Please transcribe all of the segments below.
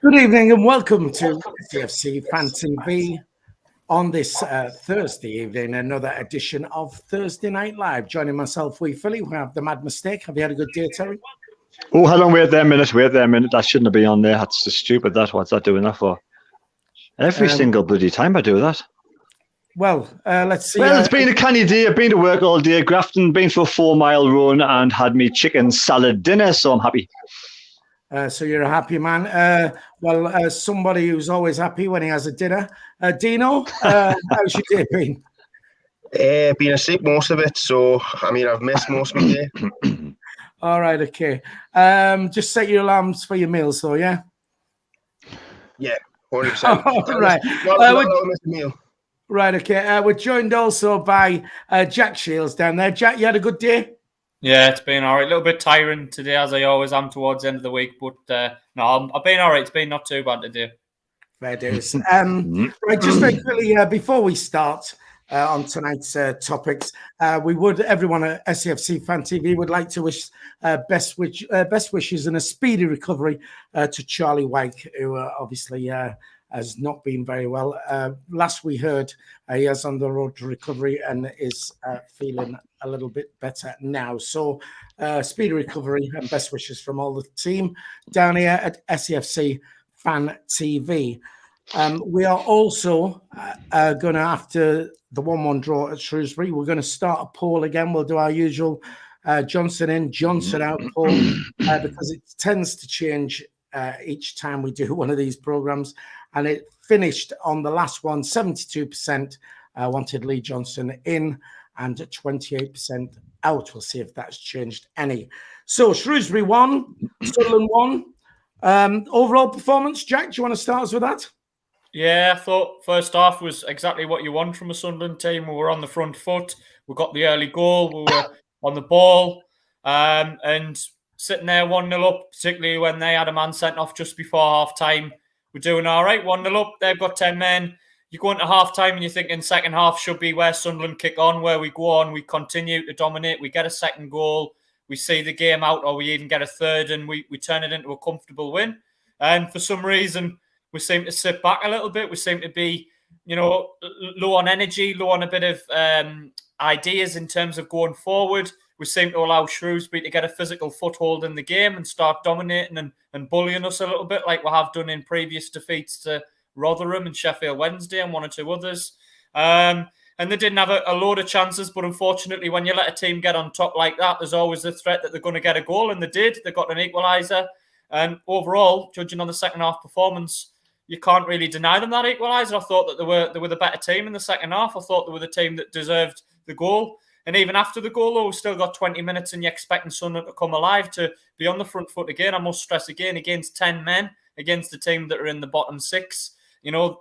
Good evening and welcome to SAFC Fan TV on this Thursday evening, another edition of Thursday Night Live. Joining myself, Philly, we have the Mad Mistake. Have you had a good day, Terry? Oh, hold on, wait there a minute. That shouldn't have been on there. That's just stupid, that. What's that doing that for? Every single bloody time I do that. Well, let's see. Well, it's been a canny day. I've been to work all day, Grafton, been for a 4-mile run and had me chicken salad dinner, so I'm happy. So you're a happy man. Somebody who's always happy when he has a dinner. Dino, how's your day been? Been asleep most of it, so I've missed most of the day. All right, okay. Just set your alarms for your meals, though, yeah? Yeah, 100%. All right. Miss a meal. Right, okay. We're joined also by Jack Shields down there. Jack, you had a good day? Yeah, it's been all right. A little bit tiring today, as I always am towards the end of the week. But no, I've been all right. It's been not too bad today. Fair dues. Right, just very quickly, before we start on tonight's topics, everyone at SAFC Fan TV would like to wish best wishes and a speedy recovery to Charlie Wyke, who obviously has not been very well. Last we heard, he is on the road to recovery and is feeling a little bit better now. So speedy recovery and best wishes from all the team down here at SAFC Fan TV. We are also going to, after the 1-1 draw at Shrewsbury, we're going to start a poll again. We'll do our usual Johnson in, Johnson out poll because it tends to change each time we do one of these programs. And it finished on the last one, 72% wanted Lee Johnson in and 28% out. We'll see if that's changed any. So Shrewsbury won, Sunderland won. Overall performance, Jack, do you want to start us with that? Yeah, I thought first half was exactly what you want from a Sunderland team. We were on the front foot. We got the early goal. We were on the ball. And sitting there 1-0 up, particularly when they had a man sent off just before half-time, we're doing all right. 1-0 up. They've got 10 men. You go into half-time and you're thinking second half should be where Sunderland kick on, where we go on, we continue to dominate, we get a second goal, we see the game out, or we even get a third, and we turn it into a comfortable win. And for some reason, we seem to sit back a little bit. We seem to be, low on energy, low on a bit of ideas in terms of going forward. We seem to allow Shrewsbury to get a physical foothold in the game and start dominating and bullying us a little bit like we have done in previous defeats to Rotherham and Sheffield Wednesday and one or two others. And they didn't have a load of chances, but unfortunately, when you let a team get on top like that, there's always the threat that they're going to get a goal, and they did. They got an equaliser. And overall, judging on the second half performance, you can't really deny them that equaliser. I thought that they were the better team in the second half. I thought they were the team that deserved the goal. And even after the goal, though, we've still got 20 minutes and you're expecting Sunderland to come alive, to be on the front foot again. I must stress again, against 10 men, against the team that are in the bottom 6.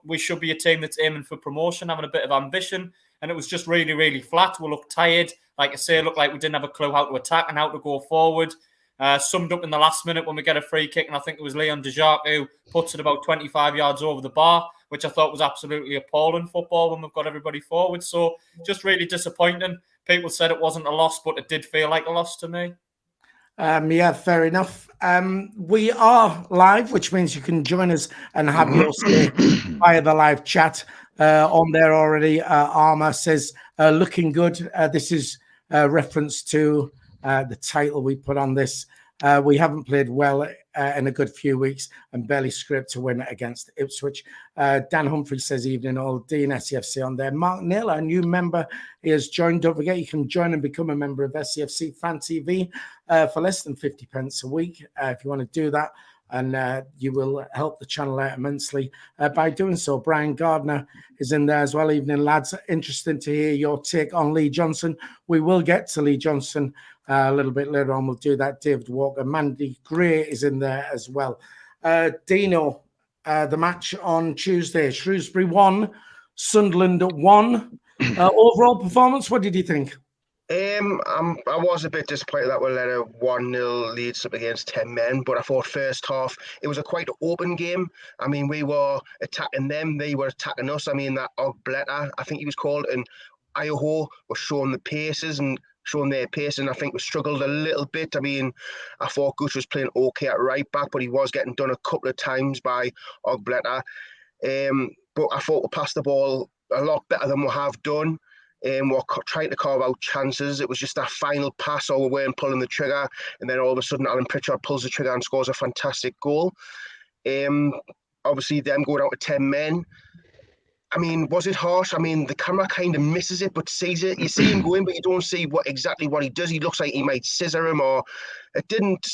We should be a team that's aiming for promotion, having a bit of ambition. And it was just really, really flat. We looked tired. Like I say, it looked like we didn't have a clue how to attack and how to go forward. Summed up in the last minute when we get a free kick, and I think it was Leon Dejarc who puts it about 25 yards over the bar, which I thought was absolutely appalling football when we've got everybody forward. So just really disappointing. People said it wasn't a loss, but it did feel like a loss to me. Yeah, fair enough. We are live, which means you can join us and have your say via the live chat. On there already, Armour says, looking good. This is a reference to the title we put on this. We haven't played well in a good few weeks and barely scraped to win against Ipswich. Dan Humphrey says, evening all. Dean SCFC on there. Mark Naylor, a new member, he has joined. Don't forget, you can join and become a member of SCFC Fan TV for less than 50 pence a week if you want to do that. And you will help the channel out immensely by doing so. Brian Gardner is in there as well. Evening, lads. Interesting to hear your take on Lee Johnson. We will get to Lee Johnson a little bit later on. We'll do that. David Walker. Mandy Gray is in there as well. Dino, the match on Tuesday. Shrewsbury won. Sunderland won. Overall performance, what did you think? I was a bit disappointed that we let a 1-0 lead up against 10 men, but I thought first half it was a quite open game. We were attacking them, they were attacking us. That Ogbletter, I think he was called, and Ioho was showing the paces, and showing their pace, and I think we struggled a little bit. I mean, I thought Gooch was playing okay at right back, but he was getting done a couple of times by Ogbleta. But I thought we passed the ball a lot better than we have done. We're trying to carve out chances. It was just that final pass, or we weren't pulling the trigger, and then all of a sudden Alan Pritchard pulls the trigger and scores a fantastic goal. Obviously, them going out to 10 men. I mean, was it harsh? I mean, the camera kind of misses it, but sees it. You see him going, but you don't see exactly what he does. He looks like he might scissor him, or it didn't.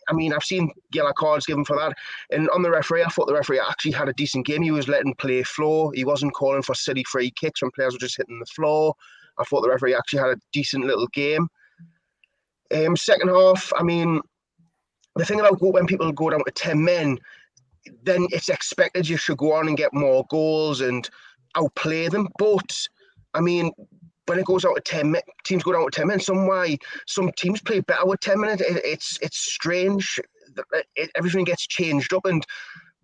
I mean, I've seen yellow cards given for that. And on the referee, I thought the referee actually had a decent game. He was letting play flow. He wasn't calling for silly free kicks when players were just hitting the floor. I thought the referee actually had a decent little game. Second half, I mean, the thing about when people go down to 10 men, then it's expected you should go on and get more goals and outplay them. But, I mean, when it goes out to 10 men, teams go down to 10 men, some teams play better with 10 minutes. It's strange. Everything gets changed up, and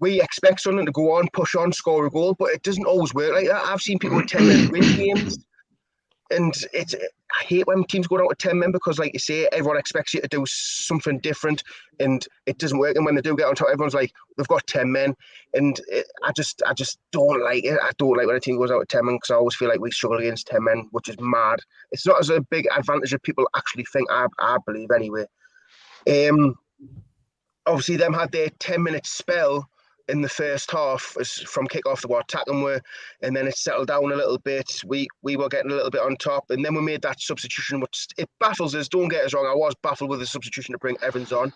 we expect someone to go on, push on, score a goal, but it doesn't always work like that. I've seen people with 10 men win games, and I hate when teams go down to 10 men because, like you say, everyone expects you to do something different, and it doesn't work. And when they do get on top, everyone's like, they've got 10 men, and I just don't like it. I don't like when a team goes out to 10 men because I always feel like we struggle against 10 men, which is mad. It's not as a big advantage as people actually think. I believe anyway. Obviously, them had their 10-minute spell in the first half from kick-off to what attacking were, and then it settled down a little bit. We were getting a little bit on top, and then we made that substitution, which it baffles us. Don't get us wrong, I was baffled with the substitution to bring Evans on,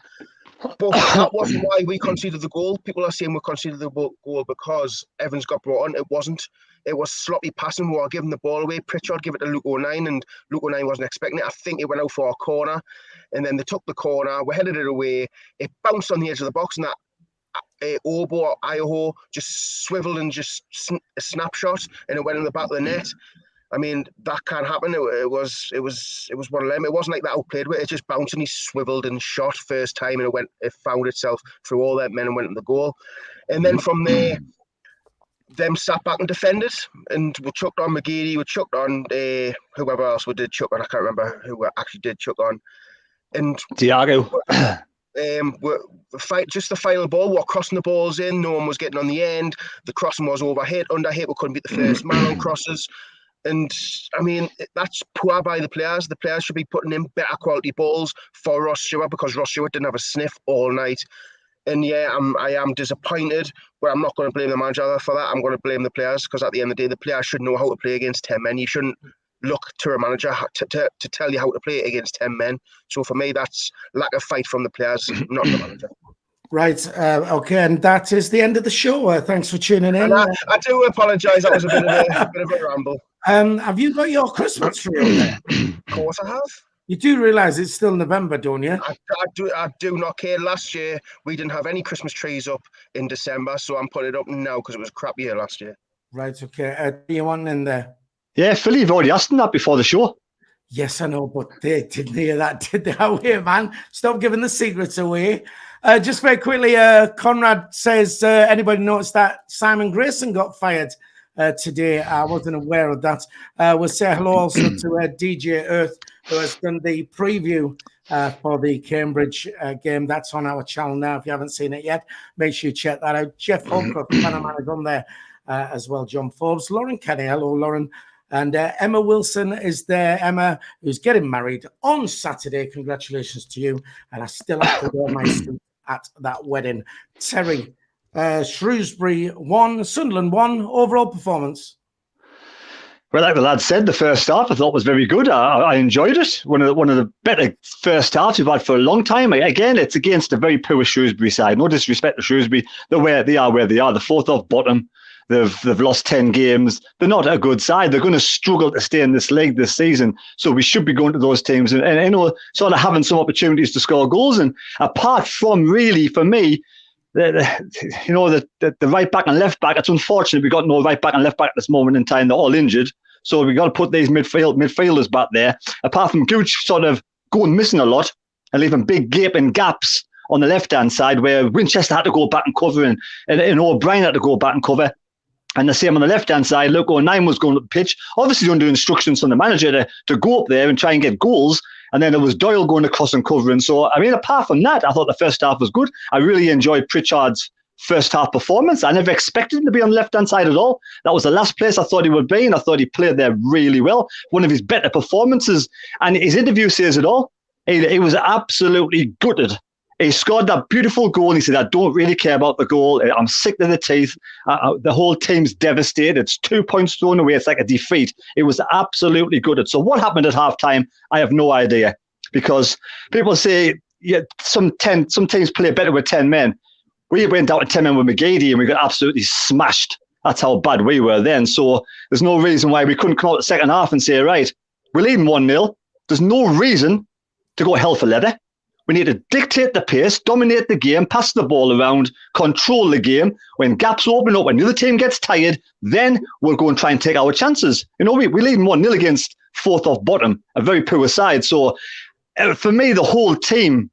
but that wasn't why we conceded the goal. People are saying we conceded the goal because Evans got brought on. It wasn't. It was sloppy passing. We were giving the ball away. Pritchard gave it to Luke O'Nine, and Luke O'Nine wasn't expecting it. I think it went out for a corner, and then they took the corner. We headed it away. It bounced on the edge of the box, and that Obo or Ioho just swiveled and just a snapshot, and it went in the back of the net. I mean, that can't happen. It was one of them. It wasn't like that outplayed with it. Just bounced and he swiveled and shot first time, and it found itself through all that men and went in the goal. And then from there, them sat back and defended, and we chucked on McGeady, we chucked on whoever else we did chuck on. I can't remember who we actually did chuck on. And Diago. Just the final ball, we're crossing the balls in, no one was getting on the end, the crossing was overhit, underhit, we couldn't beat the first man on crosses. And I mean, that's poor by the players. The players should be putting in better quality balls for Ross Stewart, because Ross Stewart didn't have a sniff all night. And yeah, I am disappointed, but I'm not going to blame the manager for that. I'm going to blame the players, because at the end of the day, the players should know how to play against 10 men. You shouldn't look to a manager to tell you how to play against 10 men. So for me, that's lack of fight from the players, not the manager. Right. Okay. And that is the end of the show. Thanks for tuning in. And I do apologise. That was a bit of a ramble. Have you got your Christmas tree there? Of course I have. You do realise it's still November, don't you? I do not care. Last year, we didn't have any Christmas trees up in December, so I'm putting it up now because it was a crap year last year. Right. Okay. Do you want in there? Yeah, Philly, you've already asked them that before the show. Yes, I know, but they didn't hear that, did they? Away, man. Stop giving the secrets away. Just very quickly, Conrad says, anybody noticed that Simon Grayson got fired today? I wasn't aware of that. We'll say hello also to DJ Earth, who has done the preview for the Cambridge game. That's on our channel now. If you haven't seen it yet, make sure you check that out. Jeff Holcroft, Panama, is on there as well. John Forbes, Lauren Kenny. Hello, Lauren. And Emma Wilson is there. Emma, who's getting married on Saturday. Congratulations to you. And I still have to wear my suit at that wedding. Terry, Shrewsbury 1, Sunderland 1. Overall performance? Well, like the lad said, the first half I thought was very good. I enjoyed it. One of the better first halves we've had for a long time. Again, it's against a very poor Shrewsbury side. No disrespect to Shrewsbury. They're where they are. The fourth off bottom. They've lost 10 games. They're not a good side. They're going to struggle to stay in this league this season. So we should be going to those teams and you know, sort of having some opportunities to score goals. And apart from, really, for me, the right back and left back, it's unfortunate we got no right back and left back at this moment in time. They're all injured. So we've got to put these midfielders back there. Apart from Gooch sort of going missing a lot and leaving big gaping gaps on the left-hand side where Winchester had to go back and cover and O'Brien had to go back and cover. And the same on the left-hand side, Luke O'Neill was going up the pitch, obviously under instructions from the manager to go up there and try and get goals. And then there was Doyle going across and covering. So, I mean, apart from that, I thought the first half was good. I really enjoyed Pritchard's first half performance. I never expected him to be on the left-hand side at all. That was the last place I thought he would be, and I thought he played there really well. One of his better performances. And his interview says it all. He was absolutely gutted. He scored that beautiful goal, and he said, I don't really care about the goal. I'm sick to the teeth. The whole team's devastated. It's 2 points thrown away. It's like a defeat. It was absolutely gutted. So what happened at halftime, I have no idea. Because people say some teams play better with 10 men. We went out with 10 men with McGeady, and we got absolutely smashed. That's how bad we were then. So there's no reason why we couldn't come out the second half and say, right, we're leading 1-0. There's no reason to go hell for leather. We need to dictate the pace, dominate the game, pass the ball around, control the game. When gaps open up, when the other team gets tired, then we'll go and try and take our chances. You know, we're leading 1-0 against fourth off bottom, a very poor side. So for me, the whole team,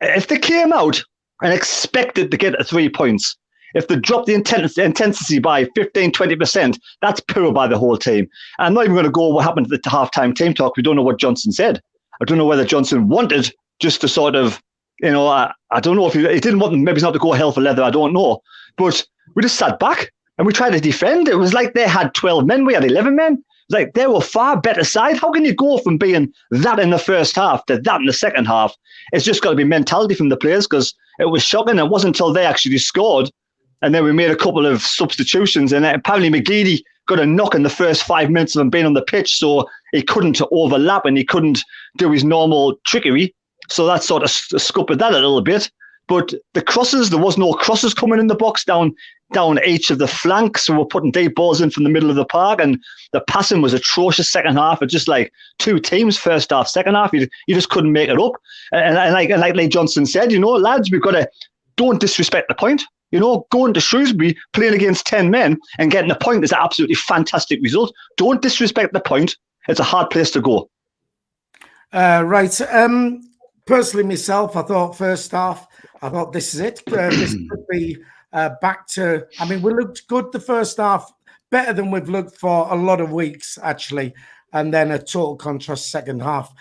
if they came out and expected to get 3 points, if they dropped the intensity by 15, 20%, that's poor by the whole team. And I'm not even going to go what happened at the halftime team talk. We don't know what Johnson said. I don't know whether Johnson wanted just to sort of, you know, I don't know if he didn't want them, maybe not to go hell for leather, I don't know. But we just sat back and we tried to defend. It was like they had 12 men, we had 11 men. It was like they were far better side. How can you go from being that in the first half to that in the second half? It's just got to be mentality from the players, because it was shocking. It wasn't until they actually scored, and then we made a couple of substitutions, and apparently McGeady got a knock in the first 5 minutes of him being on the pitch, so he couldn't overlap and he couldn't do his normal trickery. So that sort of scuppered that a little bit. But the crosses, there was no crosses coming in the box down each of the flanks. So we're putting deep balls in from the middle of the park, and the passing was atrocious second half. It's just like two teams, first half, second half. You just couldn't make it up. And like Johnson said, you know, lads, we've got to, don't disrespect the point. You know, going to Shrewsbury, playing against 10 men and getting a point is an absolutely fantastic result. Don't disrespect the point. It's a hard place to go. Right. Personally, myself, I thought first half, I thought this is it. This could be back to, I mean, we looked good the first half, better than we've looked for a lot of weeks, actually. And then a total contrast second half.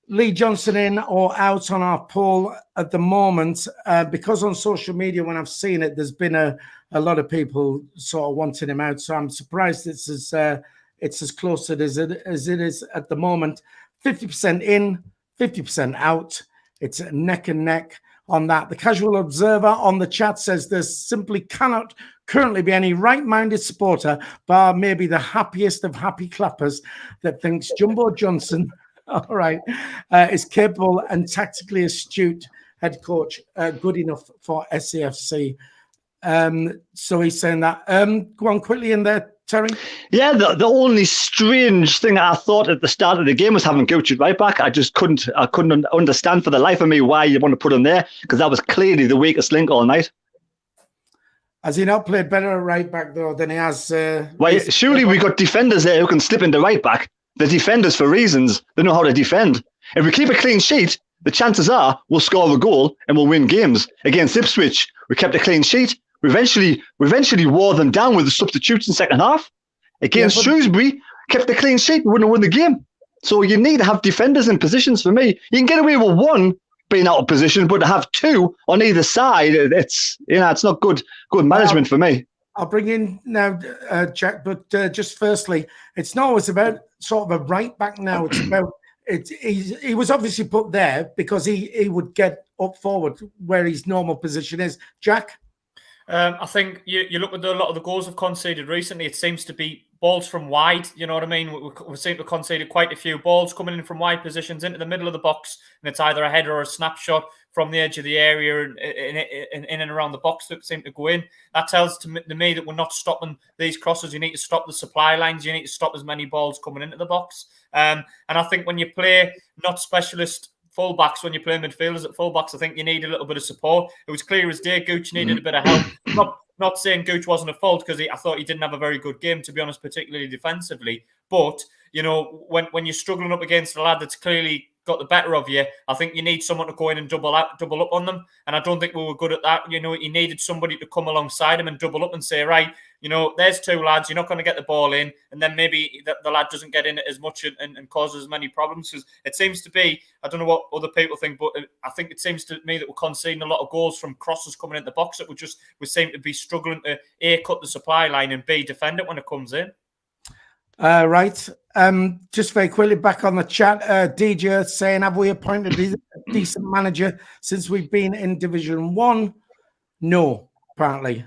Lee Johnson in or out on our poll at the moment, because on social media, when I've seen it, there's been a lot of people sort of wanting him out. So I'm surprised it's as close as it is at the moment. 50% in, 50% out. It's neck and neck on that. The casual observer on the chat says there simply cannot currently be any right-minded supporter, bar maybe the happiest of happy clappers, that thinks Jumbo Johnson, all right, is capable and tactically astute head coach, good enough for SAFC. So he's saying that. Go on quickly in there, Terry. Yeah, the only strange thing I thought at the start of the game was having Gooch at right back. I couldn't understand for the life of me why you want to put him there, because that was clearly the weakest link all night. Has he not played better at right back though than he has? Surely we got defenders there who can slip into right back. The defenders, for reasons, they know how to defend. If we keep a clean sheet, the chances are we'll score a goal and we'll win games. Against Ipswich, we kept a clean sheet. We eventually wore them down with the substitutes in second half. Against Shrewsbury, kept a clean sheet, we wouldn't have won the game. So you need to have defenders in positions for me. You can get away with one being out of position, but to have two on either side, it's not good management for me. I'll bring in now, Jack, but just firstly, it's not always about sort of a right back now. It's about he was obviously put there because he would get up forward where his normal position is. Jack? I think you look at a lot of the goals we've conceded recently, it seems to be balls from wide, you know what I mean? We seem to have conceded quite a few balls coming in from wide positions into the middle of the box, and it's either a header or a snapshot from the edge of the area and in and around the box that seem to go in. That tells to me that we're not stopping these crosses. You need to stop the supply lines. You need to stop as many balls coming into the box. And I think when you play not specialist fullbacks, when you play midfielders at fullbacks, I think you need a little bit of support. It was clear as day Gooch needed a bit of help. Not saying Gooch wasn't a fault, because I thought he didn't have a very good game, to be honest, particularly defensively. But, you know, when you're struggling up against a lad that's clearly got the better of you, I think you need someone to go in and double up on them. And I don't think we were good at that. You needed somebody to come alongside him and double up and say, right, there's two lads, you're not going to get the ball in, and then maybe the lad doesn't get in it as much and causes as many problems. Because it seems to be, I don't know what other people think, but I think it seems to me that we're conceding a lot of goals from crosses coming in the box that we seem to be struggling to A, cut the supply line, and B, defend it when it comes in. Right. Just very quickly back on the chat, DJ saying, have we appointed a decent manager since we've been in Division 1? No, apparently.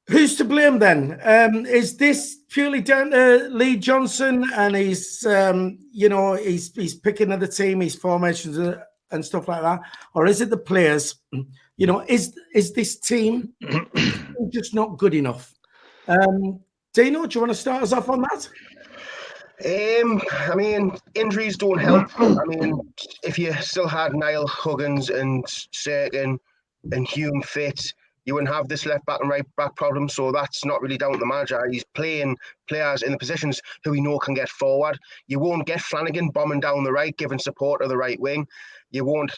Who's to blame then? Is this purely down to Lee Johnson and he's picking of the team, his formations and stuff like that? Or is it the players? Is this team just not good enough? Dino, do you want to start us off on that? I mean, injuries don't help. I mean, if you still had Niall, Huggins and Serkin and Hume fit, you wouldn't have this left back and right back problem. So that's not really down to the manager. He's playing players in the positions who we know can get forward. You won't get Flanagan bombing down the right, giving support to the right wing. You won't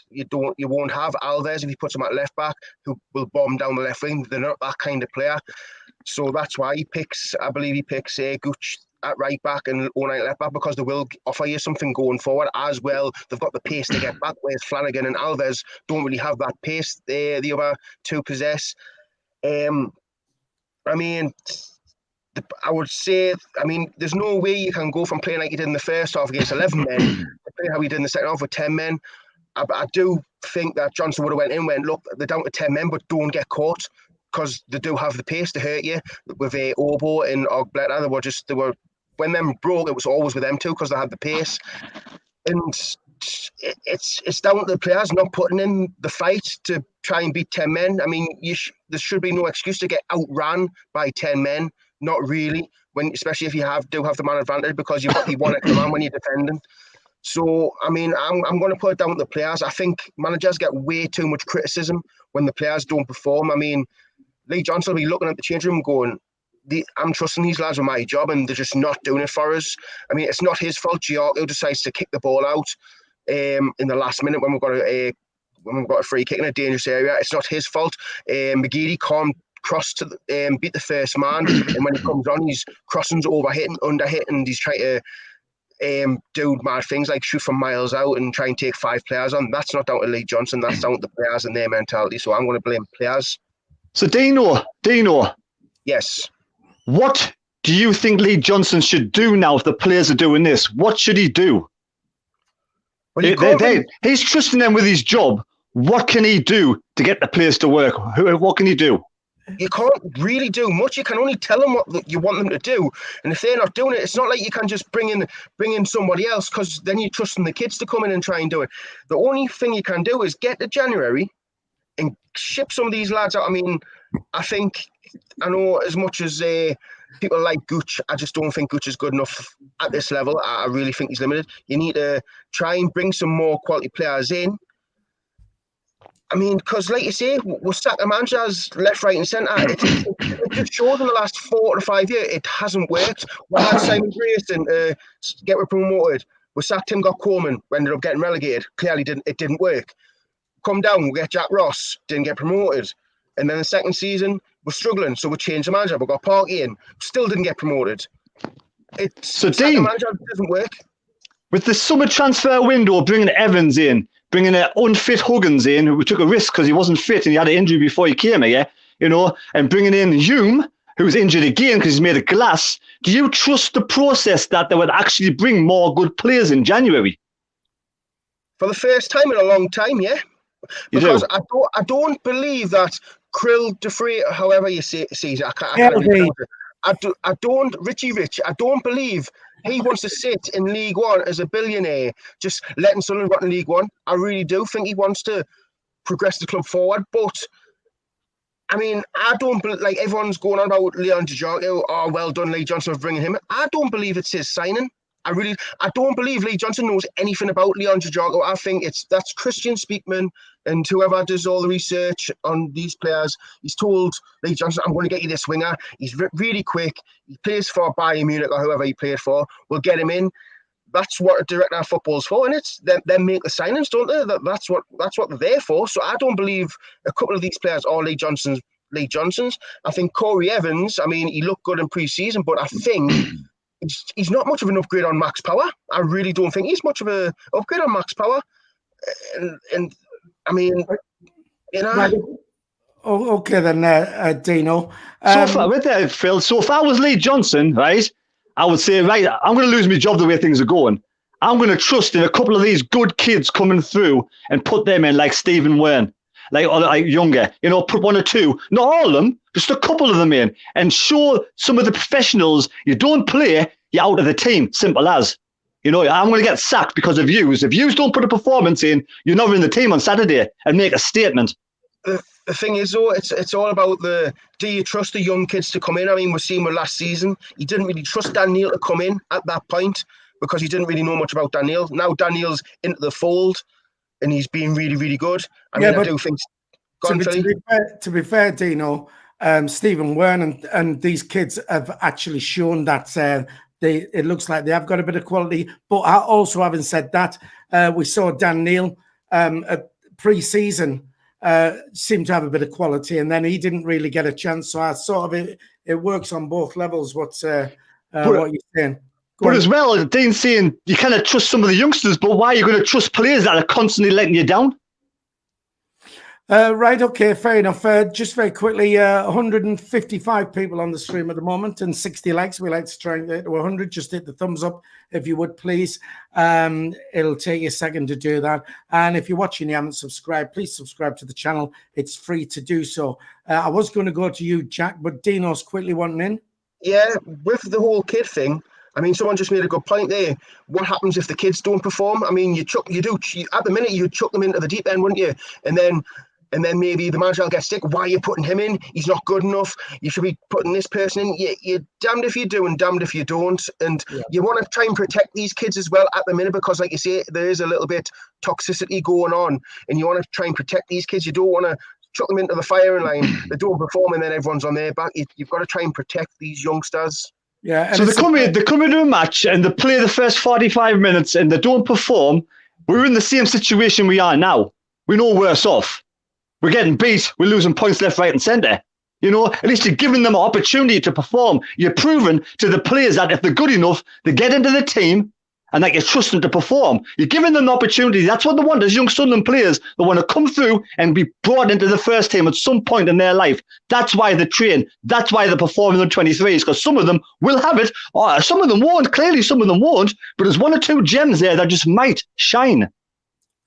have Alves if he puts him at left back, who will bomb down the left wing. They're not that kind of player. So that's why I believe he picks Gooch at right back and O'Neill at left back, because they will offer you something going forward as well. They've got the pace to get back, whereas Flanagan and Alves don't really have that pace the other two possess. I would say, there's no way you can go from playing like you did in the first half against 11 men to play how he did in the second half with 10 men. I do think that Johnson would have went, look, they're down to 10 men, but don't get caught, because they do have the pace to hurt you. With Obo and Ogbleta, when them broke, it was always with them too, because they had the pace. And it's down to the players not putting in the fight to try and beat 10 men. I mean, there should be no excuse to get outran by 10 men. Not really, especially if you do have the man advantage, because you've got the one extra man when you're defending. So, I mean, I'm going to put it down to the players. I think managers get way too much criticism when the players don't perform. I mean, Lee Johnson will be looking at the change room going, I'm trusting these lads with my job, and they're just not doing it for us. I mean, it's not his fault. Giorgio decides to kick the ball out in the last minute when we've got a free kick in a dangerous area. It's not his fault. McGeady can't cross to beat the first man, and when he comes on, he's crossing's overhitting, underhitting. He's trying to do mad things like shoot from miles out and try and take 5 players on. That's not down to Lee Johnson. That's down to the players and their mentality. So I'm going to blame players. So Dino. Yes. What do you think Lee Johnson should do now if the players are doing this? What should he do? Well, he's trusting them with his job. What can he do to get the players to work? What can he do? You can't really do much. You can only tell them what you want them to do. And if they're not doing it, it's not like you can just bring in somebody else, because then you're trusting the kids to come in and try and do it. The only thing you can do is get to January and ship some of these lads out. I mean, I know as much as people like Gooch, I just don't think Gooch is good enough at this level. I really think he's limited. You need to try and bring some more quality players in. I mean, because like you say, we're sacking managers left, right and centre. It just shows in the last 4 to 5 years it hasn't worked. We had Simon Grayson get promoted. We sacked him, got Coleman, we ended up getting relegated. Clearly it didn't work. Come down, we get Jack Ross, didn't get promoted. And then the second season, we're struggling, so we changed the manager. We got Parky in, still didn't get promoted. So Dean, manager doesn't work. With the summer transfer window, bringing Evans in, bringing an unfit Huggins in, who took a risk because he wasn't fit and he had an injury before he came here, and bringing in Hume, who's injured again because he's made of glass. Do you trust the process that they would actually bring more good players in January? For the first time in a long time, yeah. Because I don't believe that Krill, Defray, however you say it, I don't, Richie Rich, I don't believe he wants to sit in League One as a billionaire, just letting Sunderland rot in League One. I really do think he wants to progress the club forward. But, I mean, I don't like everyone's going on about Leon Giorgio. Oh, well done, Lee Johnson, for bringing him in. I don't believe it's his signing. I don't believe Lee Johnson knows anything about Leon Giorgio. I think that's Christian Speakman and whoever does all the research on these players. He's told Lee Johnson, I'm going to get you this winger. He's really quick. He plays for Bayern Munich or whoever he played for. We'll get him in. that's what a director of football's for, and it's them make the signings, don't they? That's what they're there for. So I don't believe a couple of these players are Lee Johnson's. I think Corey Evans, I mean, he looked good in pre-season, but I think he's not much of an upgrade on Max Power. I really don't think he's much of an upgrade on Max Power. And I mean, you know. Right. Oh, okay then, Dino. So far, with that, Phil, so if I was Lee Johnson, right, I would say, right, I'm going to lose my job the way things are going. I'm going to trust in a couple of these good kids coming through and put them in like Stephen Wern, like younger, you know, put one or two, not all of them, just a couple of them in and show some of the professionals you don't play, you're out of the team, simple as. You know, I'm going to get sacked because of yous. If yous don't put a performance in, you're not in the team on Saturday and make a statement. The thing is, though, it's all about do you trust the young kids to come in? I mean, we've seen with last season, he didn't really trust Daniel to come in at that point because he didn't really know much about Daniel. Now Daniel's into the fold and he's been really, really good. I do think... To be fair, Dino, Stephen Wern and these kids have actually shown that it looks like they have got a bit of quality. But also, having said that, we saw Dan Neil at pre-season seemed to have a bit of quality, and then he didn't really get a chance. So I sort of it works on both levels. What you're saying? But as well, Dean's saying you cannot trust some of the youngsters, but why are you going to trust players that are constantly letting you down? Right, okay, fair enough. Just very quickly, 155 people on the stream at the moment and 60 likes. We like to try and get to 100. Just hit the thumbs up if you would, please. It'll take you a second to do that. And if you're watching, you haven't subscribed, please subscribe to the channel. It's free to do so. I was going to go to you, Jack, but Dino's quickly wanting in. Yeah, with the whole kid thing, I mean, someone just made a good point there. What happens if the kids don't perform? I mean, at the minute, you'd chuck them into the deep end, wouldn't you? And then maybe the manager will get sick. Why are you putting him in? He's not good enough. You should be putting this person in. You're damned if you do and damned if you don't. And you want to try and protect these kids as well at the minute because, like you say, there is a little bit toxicity going on. And you want to try and protect these kids. You don't want to chuck them into the firing line. They don't perform and then everyone's on their back. You've got to try and protect these youngsters. Yeah. So they come into a match and they play the first 45 minutes and they don't perform. We're in the same situation we are now. We're no worse off. We're getting beat. We're losing points left, right, and centre. You know, at least you're giving them an opportunity to perform. You're proving to the players that if they're good enough, they get into the team and that you trust them to perform. You're giving them the opportunity. That's what they want as young Sunderland players. They want to come through and be brought into the first team at some point in their life. That's why they train. That's why they perform in the 23s, because some of them will have it. Or some of them won't. Clearly, some of them won't. But there's one or two gems there that just might shine.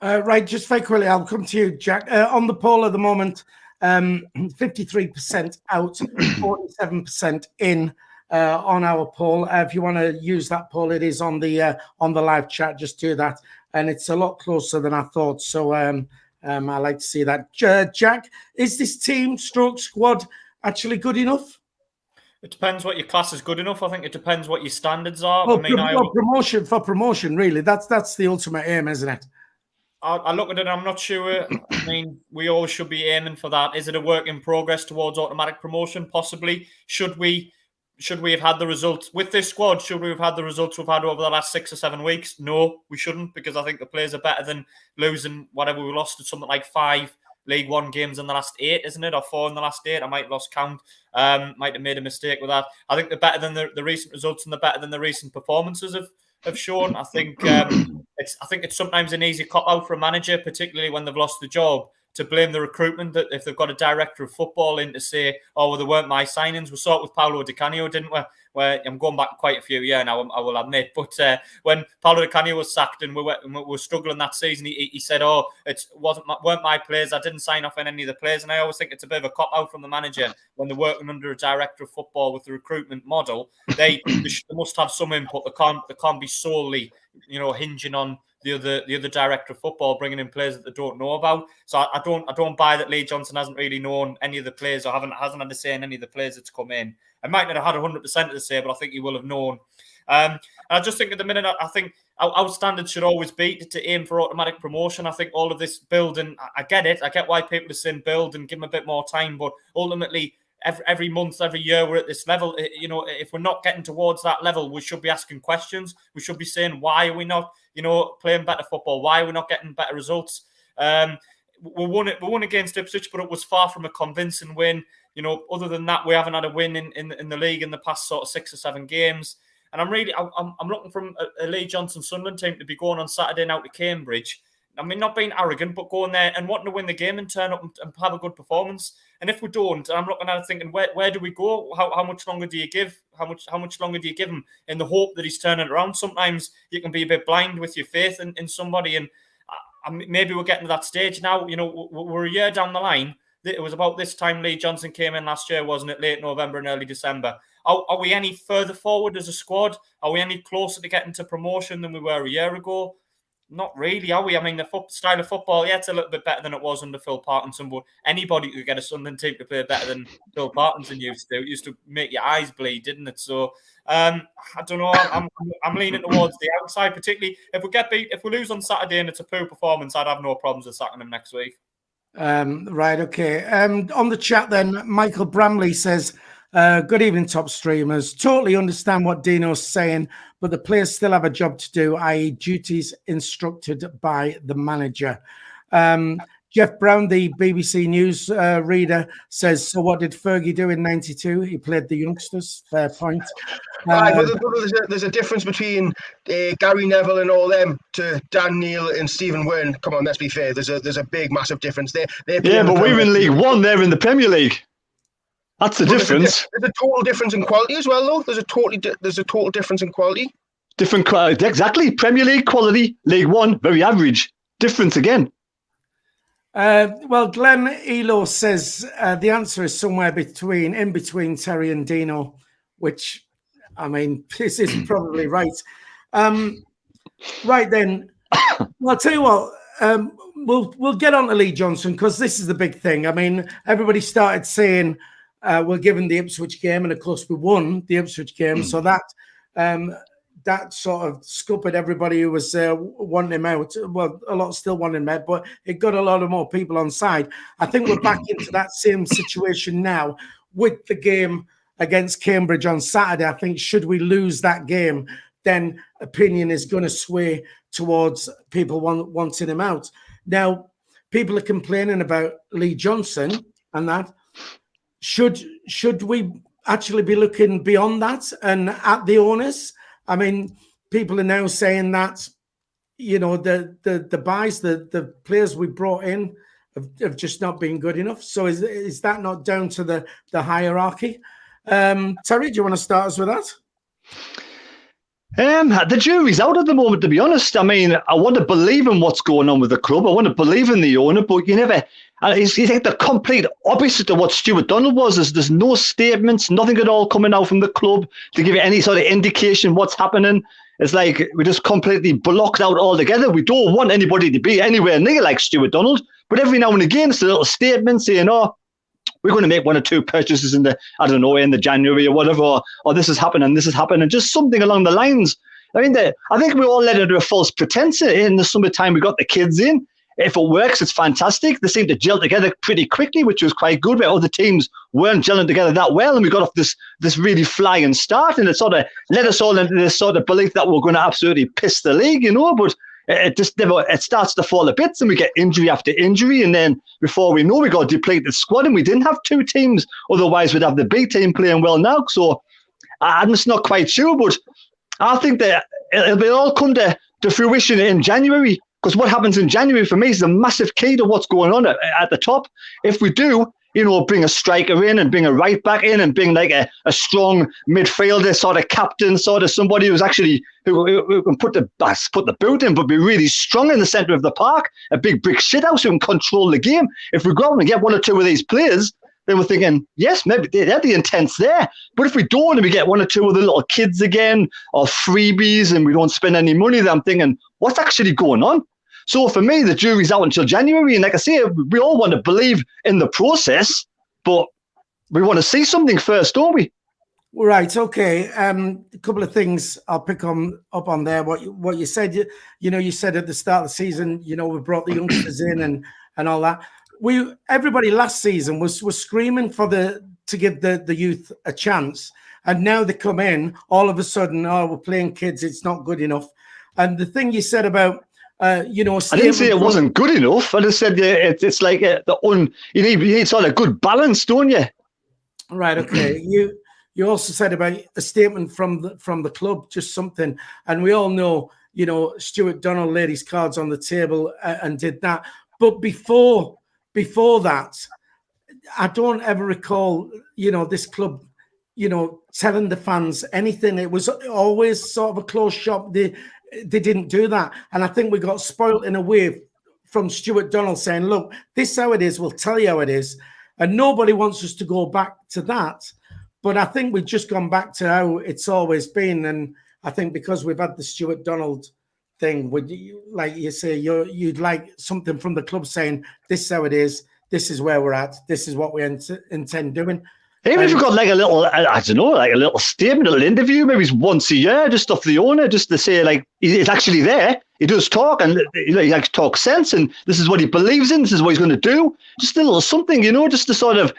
Right, just very quickly, I'll come to you, Jack. On the poll at the moment, 53% out, 47% in on our poll. If you want to use that poll, it is on the live chat. Just do that, and it's a lot closer than I thought. So I like to see that. Jack, is this team squad actually good enough? It depends what your class is good enough. I think it depends what your standards are. Well, promotion, really. That's the ultimate aim, isn't it? I look at it, I'm not sure. I mean, we always should be aiming for that. Is it a work in progress towards automatic promotion? Possibly. Should we have had the results with this squad? Should we have had the results we've had over the last 6 or 7 weeks? No, we shouldn't, because I think the players are better than losing whatever we lost at something like 5 League One games in the last 8, isn't it? Or 4 in the last 8. I might have lost count. Might have made a mistake with that. I think they're better than the recent results and they're better than the recent performances have shown. I think it's sometimes an easy cop out for a manager, particularly when they've lost the job, to blame the recruitment. That if they've got a director of football in to say, "Oh, well, they weren't my signings." We saw it with Paulo Di Canio, didn't we? Where I'm going back quite a few years now, I will admit. But when Paulo Di Canio was sacked and we were struggling that season, he said, "Oh, weren't my players. I didn't sign off on any of the players." And I always think it's a bit of a cop out from the manager when they're working under a director of football with the recruitment model. They must have some input. They can't be solely, hinging on the other director of football bringing in players that they don't know about. So I don't buy that Lee Johnson hasn't really known any of the players or hasn't had to say in any of the players that's come in. I might not have had 100% to say, but I think he will have known. And I just think at the minute, I think our standards should always be to aim for automatic promotion. I think all of this building, I get it. I get why people are saying build and give them a bit more time, but ultimately, every month, every year we're at this level. You know, if we're not getting towards that level, we should be asking questions. We should be saying, why are we not, you know, playing better football? Why are we not getting better results? We won against Ipswich, but it was far from a convincing win. You know, other than that, we haven't had a win in the league in the past sort of 6 or 7 games. And I'm looking from a Lee Johnson Sunderland team to be going on Saturday now to Cambridge. I mean, not being arrogant, but going there and wanting to win the game and turn up and have a good performance. And if we don't, I'm looking at it thinking, where do we go? How much longer do you give? How much longer do you give him in the hope that he's turning it around? Sometimes you can be a bit blind with your faith in somebody, and maybe we're getting to that stage now. You know, we're a year down the line. It was about this time Lee Johnson came in last year, wasn't it? Late November and early December. Are we any further forward as a squad? Are we any closer to getting to promotion than we were a year ago? Not really, are we? I mean, the style of football, yeah, it's a little bit better than it was under Phil Parkinson, but anybody could get a Sunderland team to play better than Phil Parkinson used to. It used to make your eyes bleed, didn't it? So, I don't know. I'm leaning towards the outside, particularly if we get beat. If we lose on Saturday and it's a poor performance, I'd have no problems with sacking him next week. Right, okay. On the chat then, Michael Bramley says, good evening, top streamers. Totally understand what Dino's saying, but the players still have a job to do, i.e. duties instructed by the manager. Jeff Brown, the BBC News reader, says, so what did Fergie do in 92? He played the youngsters. Fair point. There's a difference between Gary Neville and all them to Dan Neil and Stephen Wynn. Come on, let's be fair. There's a big, massive difference there. Yeah, but we're in League One. They're in the Premier League. That's the difference. There's a total difference in quality as well, though. There's a total difference in quality. Different quality, exactly. Premier League quality, League One, very average. Difference again. Well, Glenn Elo says the answer is somewhere in between Terry and Dino, which, I mean, this is probably right. Right then, well, I'll tell you what. We'll get on to Lee Johnson because this is the big thing. I mean, everybody started saying we're given the Ipswich game, and of course we won the Ipswich game, so that sort of scuppered everybody who was wanting him out. Well, a lot still wanting him out, but it got a lot of more people on side. I think we're back into that same situation now with the game against Cambridge on Saturday. I think should we lose that game, then opinion is going to sway towards people wanting him out. Now, people are complaining about Lee Johnson and that. Should we actually be looking beyond that and at the owners? I mean, people are now saying that, you know, the buys, the players we brought in have just not been good enough. So is that not down to the hierarchy? Terry, do you want to start us with that? The jury's out at the moment, to be honest. I mean, I want to believe in what's going on with the club. I want to believe in the owner, but you never. He's like the complete opposite of what Stuart Donald was. There's no statements, nothing at all coming out from the club to give you any sort of indication what's happening. It's like we just completely blocked out altogether. We don't want anybody to be anywhere near like Stuart Donald, but every now and again, it's a little statement saying, "Oh, we're going to make 1 or 2 purchases in the January or whatever, or this is happening, just something along the lines." I mean, I think we all led under a false pretense in the summertime. We got the kids in. If it works, it's fantastic. They seem to gel together pretty quickly, which was quite good, where other teams weren't gelling together that well, and we got off this really flying start, and it sort of led us all into this sort of belief that we're going to absolutely piss the league, you know, but it starts to fall to bits, and we get injury after injury, and then before we know, we got a depleted squad, and we didn't have 2 teams. Otherwise, we'd have the B team playing well now. So I'm just not quite sure, but I think that it'll all come to fruition in January, because what happens in January for me is a massive key to what's going on at the top. If we do, you know, bring a striker in and bring a right back in and bring like a strong midfielder, sort of captain, sort of somebody who's actually who can put the boot in, but be really strong in the centre of the park, a big brick shithouse who can control the game. If we go out and get 1 or 2 of these players, then we're thinking, yes, maybe they're the intent's there. But if we don't and we get 1 or 2 of the little kids again or freebies and we don't spend any money, then I'm thinking, what's actually going on? So for me, the jury's out until January. And like I say, we all want to believe in the process, but we want to see something first, don't we? Right. Okay. A couple of things I'll pick up on there. What you said. You said at the start of the season, we brought the youngsters in and all that. Everybody last season was screaming for the to give the youth a chance. And now they come in, all of a sudden, oh, we're playing kids, it's not good enough. And the thing you said about, I didn't say it wasn't good enough. I just said it's like you need sort of good balance, don't you? Right. Okay. You also said about a statement from the club, just something, and we all know, Stuart Donald laid his cards on the table and did that. But before that, I don't ever recall, this club, telling the fans anything. It was always sort of a closed shop. They didn't do that. And I think we got spoiled in a way from Stuart Donald saying, look, this is how it is. We'll tell you how it is. And nobody wants us to go back to that. But I think we've just gone back to how it's always been. And I think because we've had the Stuart Donald thing, like you say, you'd like something from the club saying, this is how it is. This is where we're at. This is what we intend doing. Even if you've got like a little, I don't know, like a little statement, a little interview, maybe it's once a year, just off the owner, just to say like he's actually there. He does talk, and he likes to talk sense, and this is what he believes in. This is what he's going to do. Just a little something, just to sort of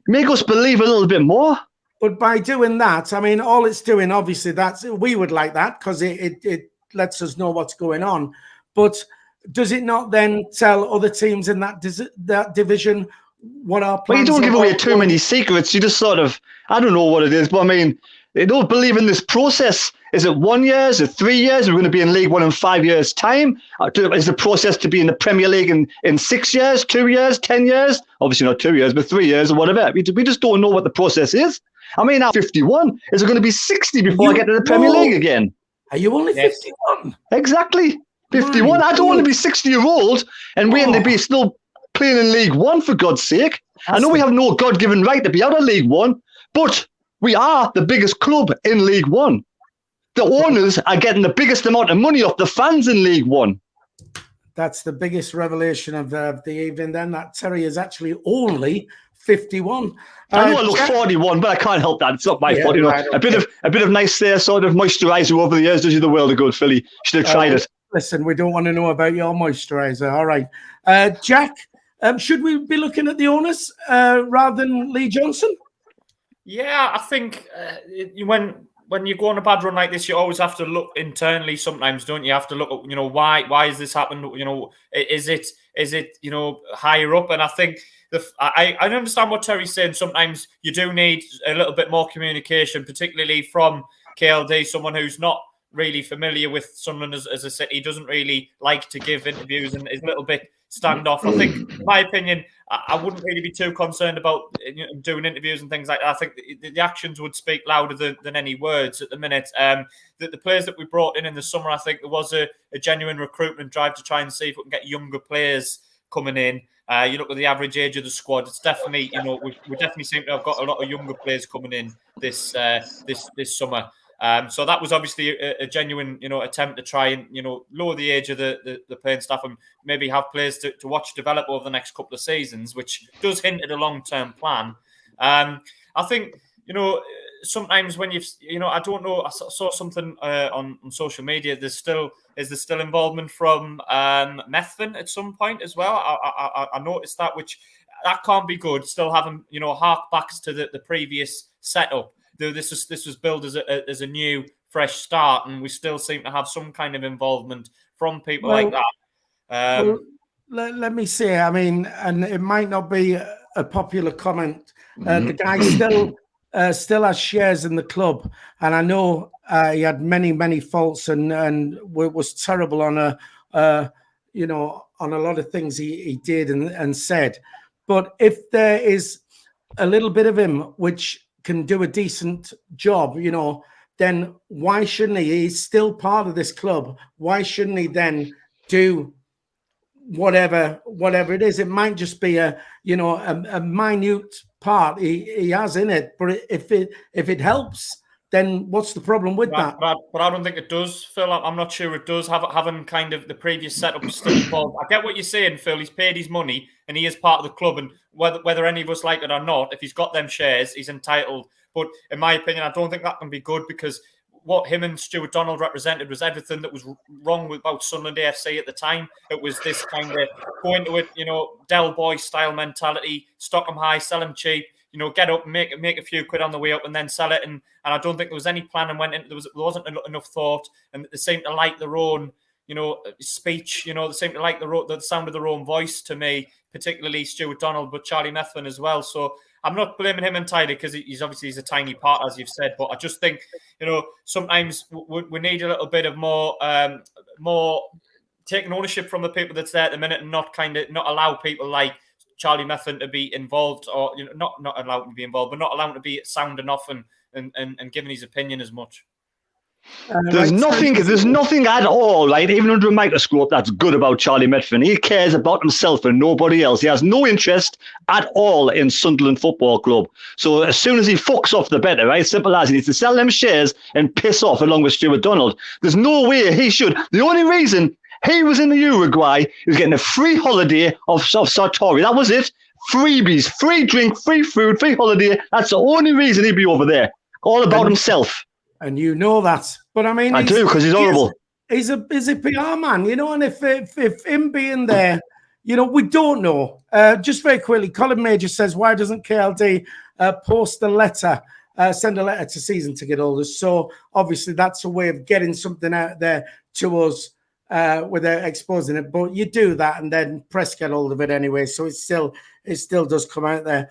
make us believe a little bit more. But by doing that, I mean, all it's doing, obviously, we would like that because it lets us know what's going on. But does it not then tell other teams in that division what our plans are? Well, you don't give away too many secrets. You just sort of, I don't know what it is, but I mean, they don't believe in this process. Is it 1 year? Is it 3 years? We're going to be in League One in 5 years' time. Is the process to be in the Premier League in 6 years, 2 years, 10 years? Obviously not 2 years, but 3 years or whatever. We just don't know what the process is. I mean, I'm 51. Is it going to be 60 before I get to the Premier League again? Are you only 51? Exactly. 51. I don't want to be 60-year-old and waiting to be still playing in League One, for God's sake. I know we have no God-given right to be out of League One, but we are the biggest club in League One. The owners are getting the biggest amount of money off the fans in League One. That's the biggest revelation of the evening then, that Terry is actually only 51. I know I look 41, but I can't help that. It's not my fault. Right, a bit of nice sort of moisturiser over the years does you the world of good, Philly. Should have tried it. Listen, we don't want to know about your moisturiser. All right. Jack, should we be looking at the owners rather than Lee Johnson? Yeah, I think when you go on a bad run like this, you always have to look internally sometimes, don't you? You have to look at, why has this happened? Is it higher up? And I think I understand what Terry's saying. Sometimes you do need a little bit more communication, particularly from KLD, someone who's not really familiar with Sunderland as a city, doesn't really like to give interviews and is a little bit standoff. I think, in my opinion, I wouldn't really be too concerned about doing interviews and things like that. I think the actions would speak louder than any words at the minute. The players that we brought in the summer, I think there was a genuine recruitment drive to try and see if we can get younger players coming in. You look at the average age of the squad; it's definitely, we definitely seem to have got a lot of younger players coming in this summer. So that was obviously a genuine, attempt to try and, lower the age of the playing staff and maybe have players to watch develop over the next couple of seasons, which does hint at a long-term plan. I think, sometimes when I don't know, I saw something on social media. Is there still involvement from Methven at some point as well? I noticed that, which that can't be good. Still having, hark backs to the previous setup. This was billed as a new, fresh start, and we still seem to have some kind of involvement from people like that. Let me say, I mean, and it might not be a popular comment. The guy still has shares in the club, and I know he had many faults and was terrible on on a lot of things he did and said. But if there is a little bit of him which can do a decent job, then why shouldn't he? He's still part of this club. Why shouldn't he then do whatever it is? It might just be a minute part he has in it, but if it helps, then what's the problem with that? But I don't think it does, Phil. I'm not sure it does. Having kind of the previous setup still involved. I get what you're saying, Phil. He's paid his money and he is part of the club, and whether any of us like it or not, if he's got them shares, he's entitled. But in my opinion, I don't think that can be good, because what him and Stuart Donald represented was everything that was wrong about Sunderland AFC at the time. It was this kind of going to it, Del Boy style mentality, stock them high, sell them cheap. get up, make a few quid on the way up, and then sell it. And I don't think there was any plan and there wasn't enough thought, and they seemed to like their own, speech. They seemed to like the sound of their own voice to me, particularly Stuart Donald, but Charlie Methven as well. So I'm not blaming him entirely because he's a tiny part, as you've said. But I just think, sometimes we need a little bit of more taking ownership from the people that's there at the minute, and not allow people like Charlie Methven to be involved, or not allow him to be involved, but not allow him to be sounding off and giving his opinion as much. There's nothing at all, right, even under a microscope, that's good about Charlie Methven. He cares about himself and nobody else. He has no interest at all in Sunderland Football Club. So as soon as he fucks off, the better, right? Simple as. He needs to sell them shares and piss off along with Stuart Donald. There's no way he should. The only reason he was in the Uruguay, he was getting a free holiday of Sartori. That was it. Freebies, free drink, free food, free holiday. That's the only reason he'd be over there. All about himself. And you know that. But I mean, I do, because he's horrible. He's a PR man, and if him being there, we don't know. Just very quickly, Colin Major says, why doesn't KLD send a letter to season ticket holders? So obviously that's a way of getting something out there to us without exposing it. But you do that and then press get hold of it anyway. So it still does come out there.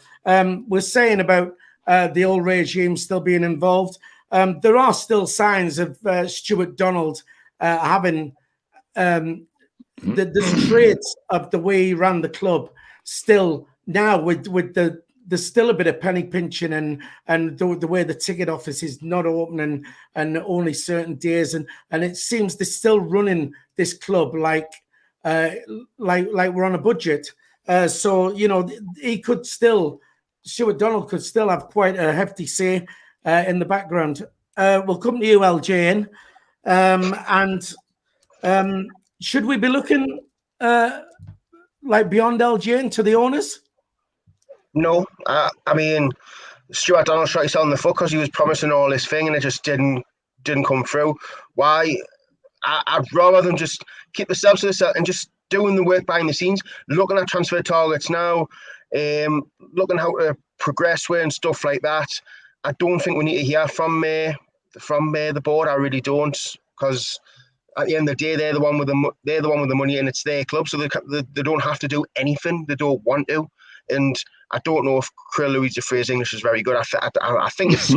We're saying about the old regime still being involved. There are still signs of Stuart Donald having the traits of the way he ran the club still now with there's still a bit of penny pinching and the way the ticket office is not open and only certain days and it seems they're still running this club like we're on a budget. So Stuart Donald could still have quite a hefty say in the background. We'll come to you, LJN. And should we be looking beyond LJN to the owners? No. I mean, Stuart Donald shot himself in the foot because he was promising all this thing and it just didn't come through. Why? I'd rather than just keep themselves to themselves and just doing the work behind the scenes, looking at transfer targets now, looking how to progress with and stuff like that. I don't think we need to hear from the board. I really don't, because at the end of the day, they're the one with the money, and it's their club, so they don't have to do anything. They don't want to, and I don't know if Krill Louis Dufresne's English is very good. I think it's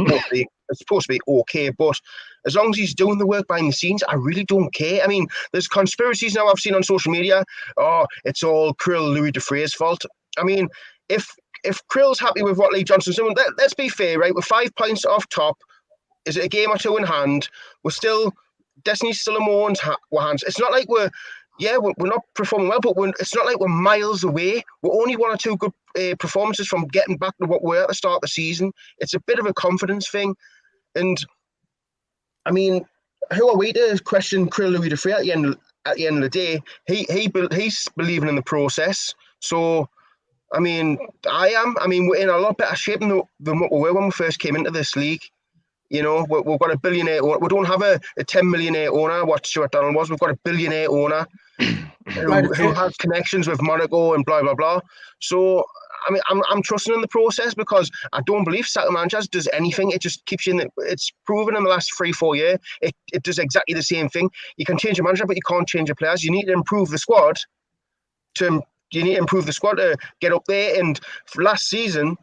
supposed to be okay, but as long as he's doing the work behind the scenes, I really don't care. I mean, there's conspiracies now I've seen on social media. Oh, it's all Krill Louis Dufresne's fault. I mean, if Krill's happy with what Lee Johnson's doing, let's be fair, right? We're 5 points off top. Is it a game or two in hand? Destiny's still in more hands. It's not like we're not performing well, but it's not like we're miles away. We're only 1 or 2 good performances from getting back to what we were at the start of the season. It's a bit of a confidence thing. And, I mean, who are we to question Krill Louis Dufresne at the end of the day? He's believing in the process. So, I mean, we're in a lot better shape than what we were when we first came into this league. We've got a billionaire owner. We don't have a 10 millionaire owner, what Stuart Donald was. We've got a billionaire owner who has connections with Monaco and blah, blah, blah. So, I mean, I'm trusting in the process because I don't believe Saka Manchas does anything. It just keeps you it's proven in the last 3-4 years. It does exactly the same thing. You can change your manager, but you can't change your players. You need to improve the squad to get up there. And last season,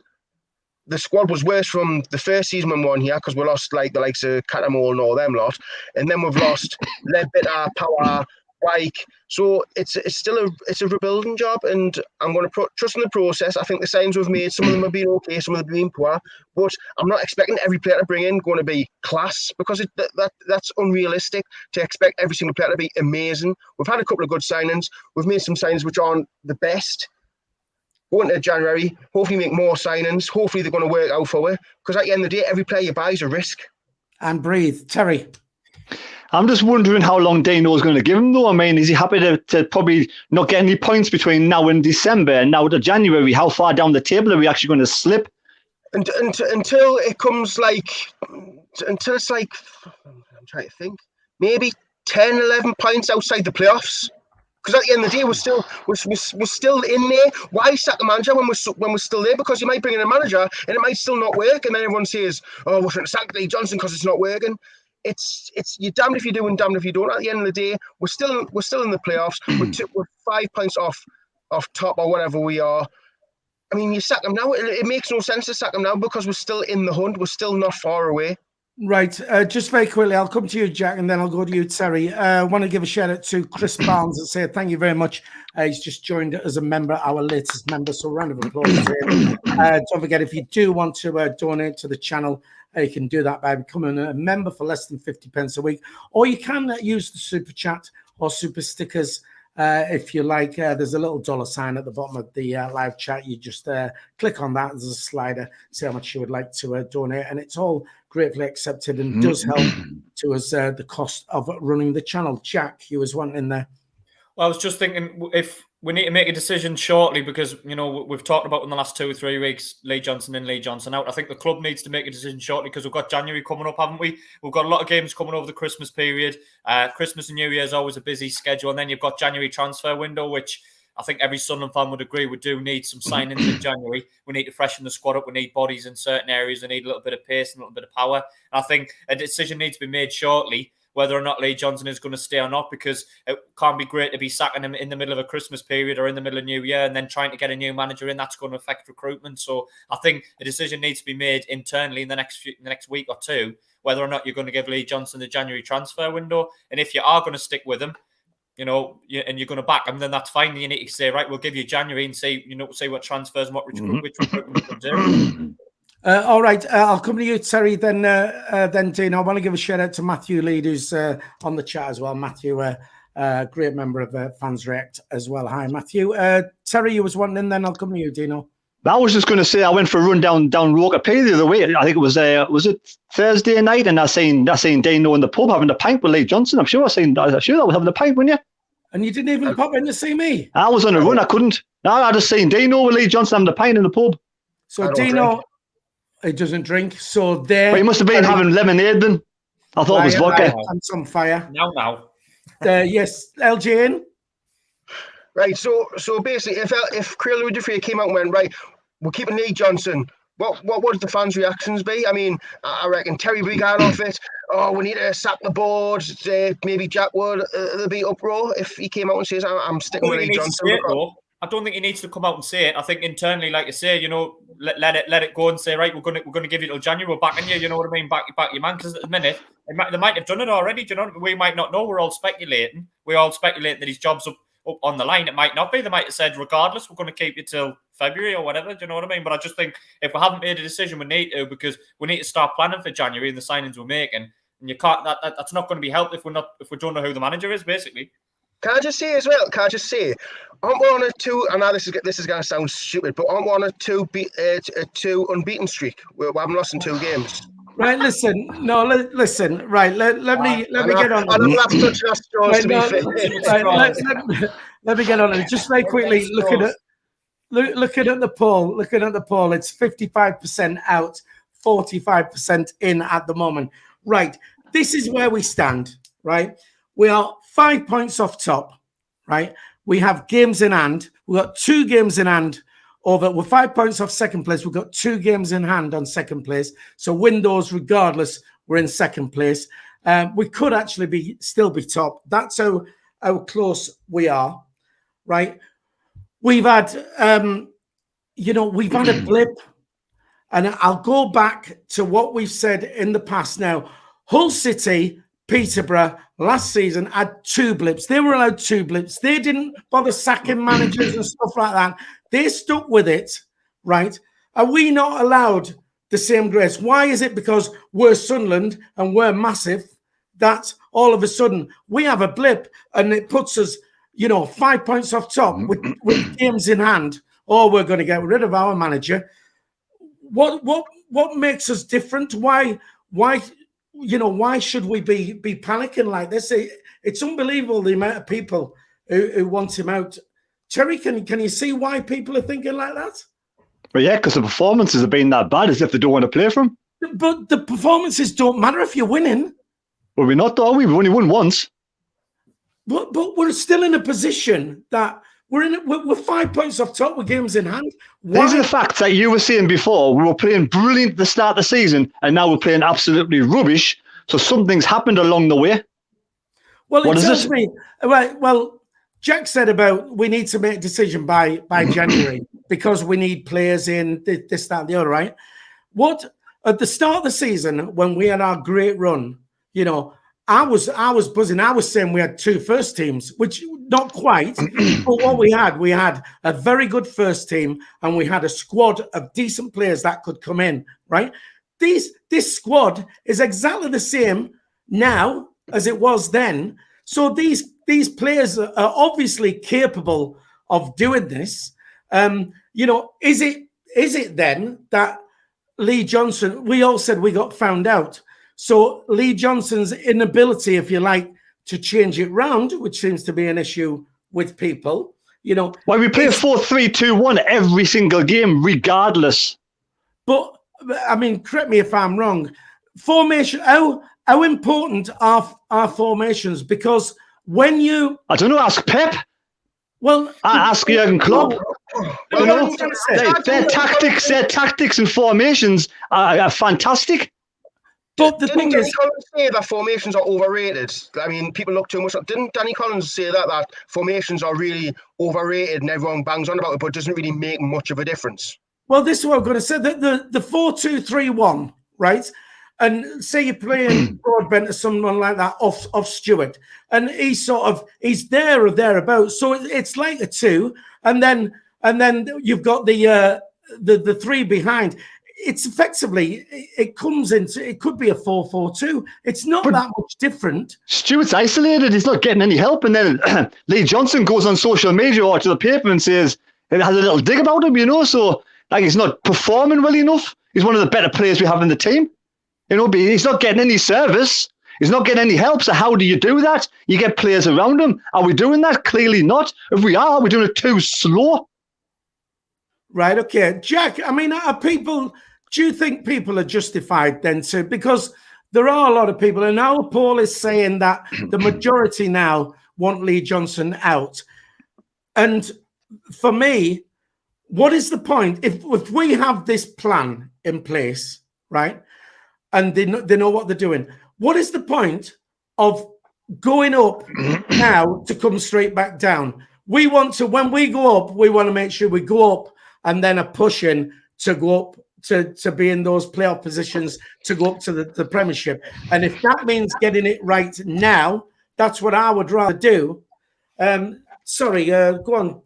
the squad was worse from the first season when we won here because we lost the likes of Catamol and all them lot. And then we've lost Ledbetter, Power, Wyke. So it's still a rebuilding job, and I'm going to trust in the process. I think the signings we've made, some of them have been okay, some of them have been poor, but I'm not expecting every player to bring in going to be class because that's unrealistic to expect every single player to be amazing. We've had a couple of good signings. We've made some signings which aren't the best. Going into January, hopefully make more signings. Hopefully they're going to work out for us because at the end of the day, every player you buy is a risk. And breathe. Terry. I'm just wondering how long Dano's going to give him, though. I mean, is he happy to probably not get any points between now and December and now to January? How far down the table are we actually going to slip? Until it comes until it's I'm trying to think, maybe 10, 11 points outside the playoffs. Because at the end of the day, we're still in there. Why sack the manager when we're still there? Because you might bring in a manager and it might still not work, and then everyone says, "Oh, we're trying to sack Lee Johnson because it's not working." It's you're damned if you do and damned if you don't. At the end of the day, we're still in the playoffs. We're 5 points off top or whatever we are. I mean, you sack them now. It makes no sense to sack them now because we're still in the hunt. We're still not far away. Right. Just very quickly, I'll come to you, Jack, and then I'll go to you, Terry. I want to give a shout out to Chris Barnes and say thank you very much. He's just joined as a member, our latest member. So a round of applause to him. Don't forget, if you do want to donate to the channel, you can do that by becoming a member for less than 50 pence a week, or you can use the super chat or super stickers. If you like, there's a little $sign at the bottom of the live chat. You just click on that. There's a slider, see how much you would like to donate, and it's all gratefully accepted and does help to us the cost of running the channel. Jack, you was wanting there. Well, I was just thinking if we need to make a decision shortly because, you know, we've talked about in the last 2 or 3 weeks, Lee Johnson in, Lee Johnson out. I think the club needs to make a decision shortly because we've got January coming up, haven't we? We've got a lot of games coming over the Christmas period. Christmas and New Year is always a busy schedule. And then you've got January transfer window, which I think every Sunderland fan would agree we do need some signings in January. We need to freshen the squad up. We need bodies in certain areas. We need a little bit of pace and a little bit of power. And I think a decision needs to be made shortly whether or not Lee Johnson is going to stay or not, because it can't be great to be sacking him in the middle of a Christmas period or in the middle of New Year and then trying to get a new manager in. That's going to affect recruitment. So I think a decision needs to be made internally in the next week or two, whether or not you're going to give Lee Johnson the January transfer window. And if you are going to stick with him, you know, and you're going to back him, then that's fine. You need to say, right, we'll give you January and see what transfers and what which recruitment we can do. All right, I'll come to you, Terry. Then Dean. I want to give a shout out to Matthew Lead, who's on the chat as well. Matthew, great member of Fans React as well. Hi, Matthew. Terry, you was wanting in. Then I'll come to you, Dino. I was just going to say I went for a run down Roker Pay the other way. I think it was it Thursday night, and I seen Dino in the pub having a pint with Lee Johnson. I'm sure that was having a pint, weren't you? And you didn't even pop in to see me. I was on a run. I couldn't. No, I just seen Dino with Lee Johnson having a pint in the pub. So Dino. He doesn't drink, so there. Well, he must have been having lemonade then. I thought it was vodka. And some fire. Now. Yes, LJ in. Right, so basically, if Craig Ludwig came out and went, right, we're keeping Lee Johnson, what would the fans' reactions be? I mean, I reckon Terry would be going off it. Oh, we need to sack the board. Maybe Jack would. There'd be uproar if he came out and says, I'm sticking with Lee Johnson. I don't think he needs to come out and say it. I think internally, like you say, let it go and say, right, we're going to give you till January. We're backing you. You know what I mean? Back your man. Because at the minute, they might have done it already. Do you know? We might not know. We're all speculating. We're all speculating that his job's up on the line. It might not be. They might have said, regardless, we're going to keep you till February or whatever. Do you know what I mean? But I just think if we haven't made a decision, we need to, because we need to start planning for January and the signings we're making. And you can't. That's not going to be helped if we don't know who the manager is, basically. Can I just say as well? Aren't we on a two? I know this is going to sound stupid, but aren't we on a two unbeaten streak? We haven't lost in 2 games. Right, listen. Right, let me get on. I don't have to touch that straws to be fair. Let me get on it. Just very quickly, looking at the poll. It's 55% out, 45% in at the moment. Right, this is where we stand. Right, we are 5 points off top. Right. We have games in hand. We've got 2 games in hand we're 5 points off second place. We've got 2 games in hand on second place. So win those regardless, we're in second place. We could actually still be top. That's how close we are, right? We've had, we've had a blip. And I'll go back to what we've said in the past now. Hull City, Peterborough last season had 2 blips. They were allowed 2 blips. They didn't bother sacking managers and stuff like that. They stuck with it, right? Are we not allowed the same grace? Why is it because we're Sunderland and we're massive that all of a sudden we have a blip and it puts us, 5 points off top with games in hand? Or we're going to get rid of our manager. What makes us different? Why should we be panicking like this? It's unbelievable the amount of people who want him out. Terry, can you see why people are thinking like that? Well, yeah, because the performances have been that bad as if they don't want to play for him. But the performances don't matter if you're winning. Well, we're not, though. We've only won once. but we're still in a position that we're 5 points off top with games in hand. These are the facts that you were saying before. We were playing brilliant at the start of the season, and now we're playing absolutely rubbish. So something's happened along the way. Well, it tells me, right, well, Jack said about we need to make a decision by January because we need players in this, that, and the other, right? What at the start of the season when we had our great run, you know, I was buzzing. I was saying we had 2 first teams, which not quite, but what we had a very good first team, and we had a squad of decent players that could come in, right? This squad is exactly the same now as it was then. So these players are obviously capable of doing this. You know, is it then that Lee Johnson? We all said we got found out. So Lee Johnson's inability, if you like, to change it round, which seems to be an issue with people, you know. Well, we play 4-3-2-1 every single game, regardless. But I mean, correct me if I'm wrong. Formation. How important are formations? Because when you, I don't know. Ask Pep. Well, I ask Jurgen Klopp. You know, their tactics and formations are fantastic. But the thing Danny is, Collins say that formations are overrated. I mean, people look too much. Didn't Danny Collins say that formations are really overrated and everyone bangs on about it, but it doesn't really make much of a difference? Well, this is what I'm going to say. The 4-2-3-1, right? And say you're playing Broadbent or someone like that off Stewart, and he's there or thereabouts. So it's like a 2, and then you've got the 3 behind. It's effectively, it could be a 4-4-2. It's not that much different. Stewart's isolated. He's not getting any help. And then Lee Johnson goes on social media or to the paper and says, it has a little dig about him, you know. So, like, he's not performing well enough. He's one of the better players we have in the team. You know, but he's not getting any service. He's not getting any help. So how do you do that? You get players around him. Are we doing that? Clearly not. If we are, we're doing it too slow. Right, okay. Jack, I mean, do you think people are justified then because there are a lot of people, and our poll is saying that the majority now want Lee Johnson out. And for me, what is the point? If we have this plan in place, right, and they know what they're doing, what is the point of going up now to come straight back down? We want to, when we go up, we want to make sure we go up and then are pushing to go up to be in those playoff positions, to go up to the Premiership. And if that means getting it right now, that's what I would rather do. Sorry, go on,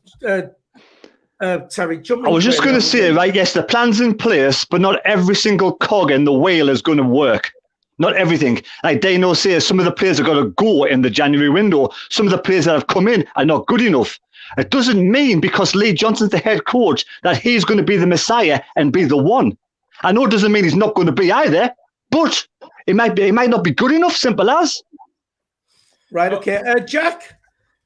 Terry. Jump in. I was just going to say, right, yes, the plan's in place, but not every single cog in the wheel is going to work. Not everything. Like Dano says, some of the players are going to go in the January window. Some of the players that have come in are not good enough. It doesn't mean because Lee Johnson's the head coach that he's going to be the Messiah and be the one. I know it doesn't mean he's not going to be either, but it might not be good enough, simple as. Right, okay. Jack?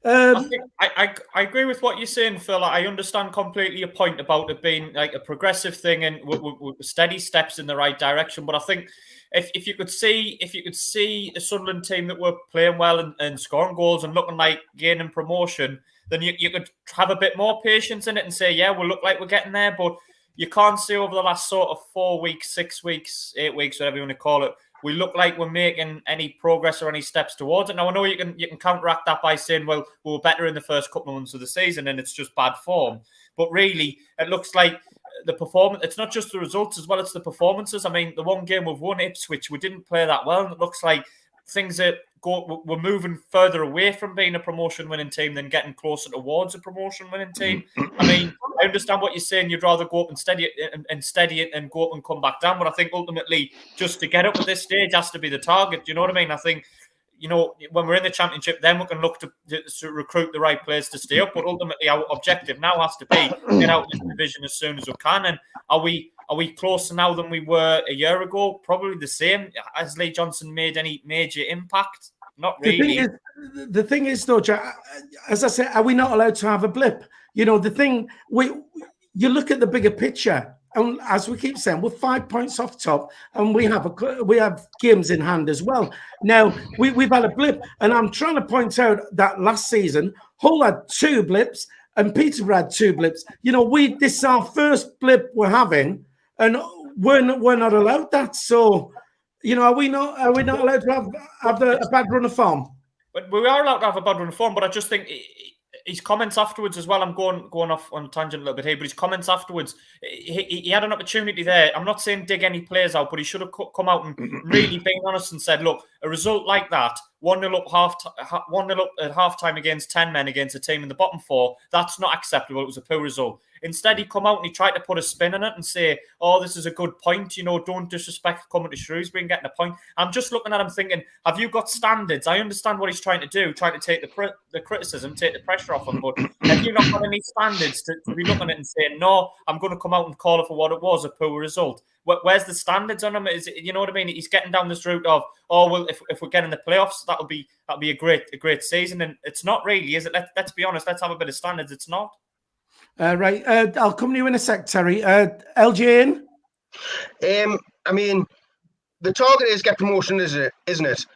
I agree with what you're saying, Phil. I understand completely your point about it being like a progressive thing and with steady steps in the right direction. But I think if you could see a Sunderland team that were playing well and scoring goals and looking like gaining promotion, then you could have a bit more patience in it and say, yeah, we'll look like we're getting there. But you can't see over the last sort of 4 weeks, 6 weeks, 8 weeks, whatever you want to call it, we look like we're making any progress or any steps towards it. Now, I know you can counteract that by saying, well, we were better in the first couple of months of the season and it's just bad form. But really, it looks like the performance, it's not just the results as well, it's the performances. I mean, the one game we've won, Ipswich, we didn't play that well. And it looks like things that we're moving further away from being a promotion-winning team than getting closer towards a promotion-winning team. I mean, I understand what you're saying. You'd rather go up and steady it and go up and come back down. But I think ultimately, just to get up at this stage has to be the target. Do you know what I mean? I think, you know, when we're in the Championship, then we can look to recruit the right players to stay up. But ultimately, our objective now has to be get out of this division as soon as we can. And are we closer now than we were a year ago? Probably the same. Has Lee Johnson made any major impact? Not really. The thing is, though, Jack, as I said, are we not allowed to have a blip? You know, the thing, you look at the bigger picture, And as we keep saying, we're 5 points off top, and we have games in hand as well. Now we've had a blip, and I'm trying to point out that last season Hull had 2 blips and Peterborough had 2 blips. You know, this is our first blip we're having, and we're not allowed that. So, you know, are we not allowed to have a bad run of form? But we are allowed to have a bad run of form. But I just think his comments afterwards as well. I'm going off on a tangent a little bit here, but his comments afterwards, he had an opportunity there. I'm not saying dig any players out, but he should have come out and really been honest and said, look, a result like that, 1-0 up at half-time against 10 men against a team in the bottom 4, that's not acceptable. It was a poor result. Instead, he come out and he tried to put a spin on it and say, oh, this is a good point. You know, don't disrespect coming to Shrewsbury and getting a point. I'm just looking at him thinking, have you got standards? I understand what he's trying to do, trying to take the criticism, take the pressure off him. But have you not got any standards to be looking at it and saying, no, I'm going to come out and call it for what it was, a poor result? Where's the standards on him? Is it, you know what I mean? He's getting down this route of, oh, well, if we're getting the playoffs, that'll be a great season. And it's not really, is it? Let's be honest. Let's have a bit of standards. It's not. Right. I'll come to you in a sec, Terry. LJ in? I mean, the target is get promotion, isn't it?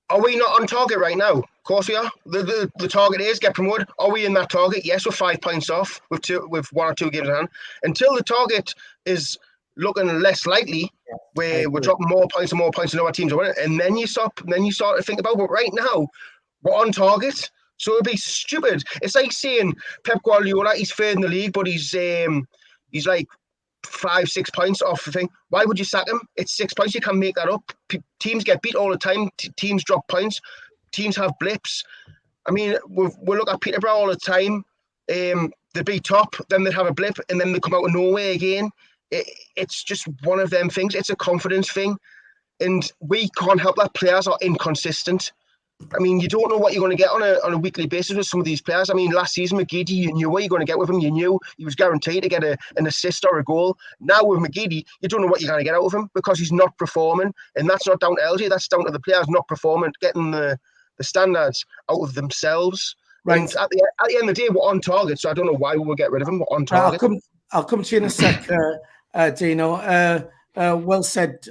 Are we not on target right now? Of course we are. The target is get promoted. Are we in that target? Yes, we're 5 points off with 1 or 2 games in hand. Until the target is looking less likely, where we're dropping more points and other teams are winning, and then you start to think about. But right now, we're on target. So it'd be stupid. It's like saying Pep Guardiola, he's third in the league, but he's like 5-6 points off the thing. Why would you sack him? It's 6 points. You can make that up. Teams get beat all the time. Teams drop points. Teams have blips. I mean, we look at Peterborough all the time. They'd be top, then they'd have a blip, and then they come out of nowhere again. It's just one of them things. It's a confidence thing. And we can't help that. Players are inconsistent. I mean, you don't know what you're going to get on a weekly basis with some of these players. I mean, last season, McGeady, you knew what you're going to get with him. You knew he was guaranteed to get an assist or a goal. Now with McGeady, you don't know what you're going to get out of him because he's not performing. And that's not down to LJ. That's down to the players not performing, getting the standards out of themselves. Right. And at the end of the day, we're on target. So I don't know why we will get rid of him. We're on target. I'll come to you in a sec, Dino. Well said,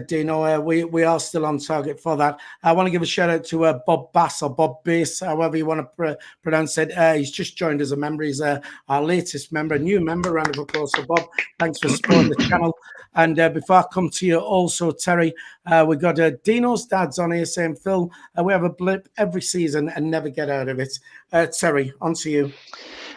Dino. We are still on target for that. I want to give a shout out to Bob Bass or Bob Bass, however you want to pronounce it. He's just joined as a member. He's our latest member, a new member. Round of applause for Bob. Thanks for supporting the channel. And before I come to you, also Terry, we got Dino's dad's on here saying, Phil, we have a blip every season and never get out of it. Terry, on to you.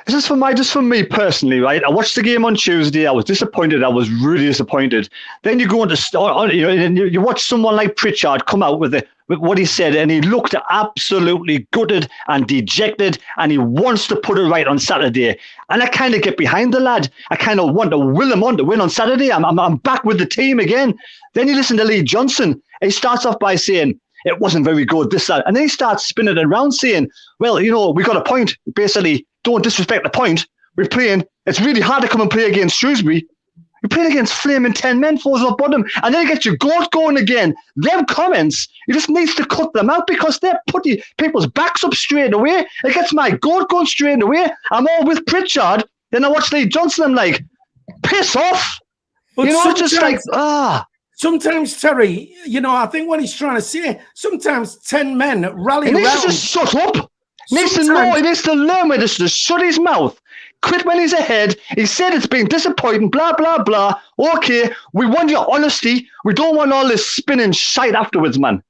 Just for me personally, right? I watched the game on Tuesday. I was disappointed. I was really disappointed. Then you go into and you watch someone like Pritchard come out with what he said, and he looked absolutely gutted and dejected, and he wants to put it right on Saturday. And I kind of get behind the lad. I kind of want to will him on to win on Saturday. I'm back with the team again. Then you listen to Lee Johnson. He starts off by saying, it wasn't very good, this, that. And then he starts spinning it around saying, well, we got a point. Basically, don't disrespect the point. We're playing. It's really hard to come and play against Shrewsbury. You're playing against flaming 10 men, fours off bottom, and then you get your goat going again. Them comments, you just needs to cut them out because they're putting people's backs up straight away. It gets my goat going straight away. I'm all with Pritchard. Then I watch Lee Johnson. I'm like, piss off. But it's just like, Sometimes, Terry, I think what he's trying to say, sometimes 10 men rally around. He needs to just shut up. He needs to learn where to shut his mouth. Quit when he's ahead. He said it's been disappointing, blah, blah, blah. Okay, we want your honesty. We don't want all this spinning shite afterwards, man.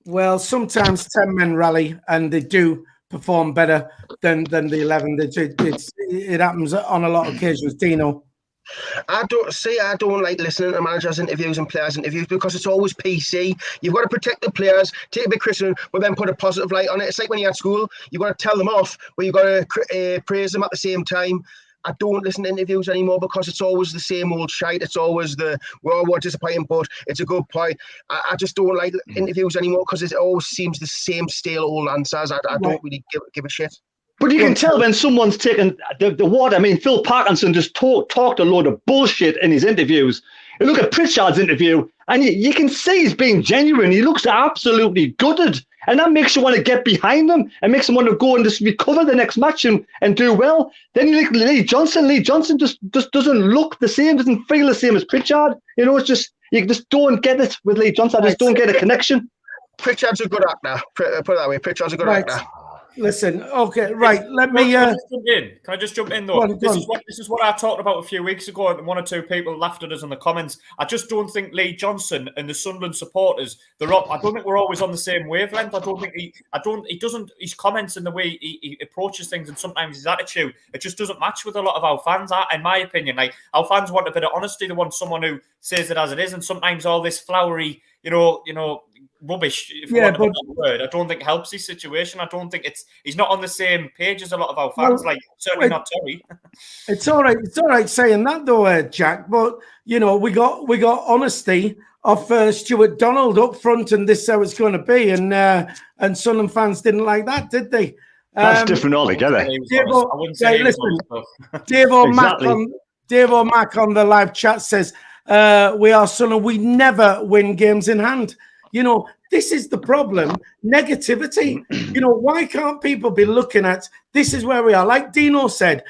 Well, sometimes 10 men rally and they do perform better than the 11. It happens on a lot of occasions, Dino. I don't like listening to managers' interviews and players' interviews because it's always PC. You've got to protect the players, take a bit criticism, but then put a positive light on it. It's like when you're at school, you've got to tell them off, but you've got to praise them at the same time. I don't listen to interviews anymore because it's always the same old shite. It's always we're disappointing, but it's a good point. I just don't like interviews anymore because it always seems the same stale old answers. I don't really give a shit. But you can tell when someone's taken the water. I mean, Phil Parkinson just talked a load of bullshit in his interviews. You look at Pritchard's interview, and you can see he's being genuine. He looks absolutely gutted. And that makes you want to get behind him and makes him want to go and just recover the next match and do well. Then you look at Lee Johnson. Lee Johnson just doesn't look the same, doesn't feel the same as Pritchard. You know, it's just, you just don't get it with Lee Johnson. I just don't get a connection. Pritchard's a good actor. Put it that way. Pritchard's a good actor. Listen, okay, right. Let me. Can I just jump in though? This is what I talked about a few weeks ago, and one or two people laughed at us in the comments. I just don't think Lee Johnson and the Sunderland supporters, I don't think we're always on the same wavelength. I don't think he doesn't. His comments and the way he approaches things, and sometimes his attitude, it just doesn't match with a lot of our fans. In my opinion, like, our fans want a bit of honesty. They want someone who says it as it is, and sometimes all this flowery, you know. Rubbish, if you want to put that word. I don't think helps his situation. I don't think he's not on the same page as a lot of our fans. Like, certainly not Terry. It's all right. It's all right saying that though, Jack. But you know, we got honesty of Stuart Donald up front, and this is how it's going to be. And Sunderland fans didn't like that, did they? That's different altogether. Dave O'Mac on the live chat says, "We are Sunderland. We never win games in hand." You know, this is the problem. Negativity. You know, why can't people be looking at this is where we are? Like Dino said,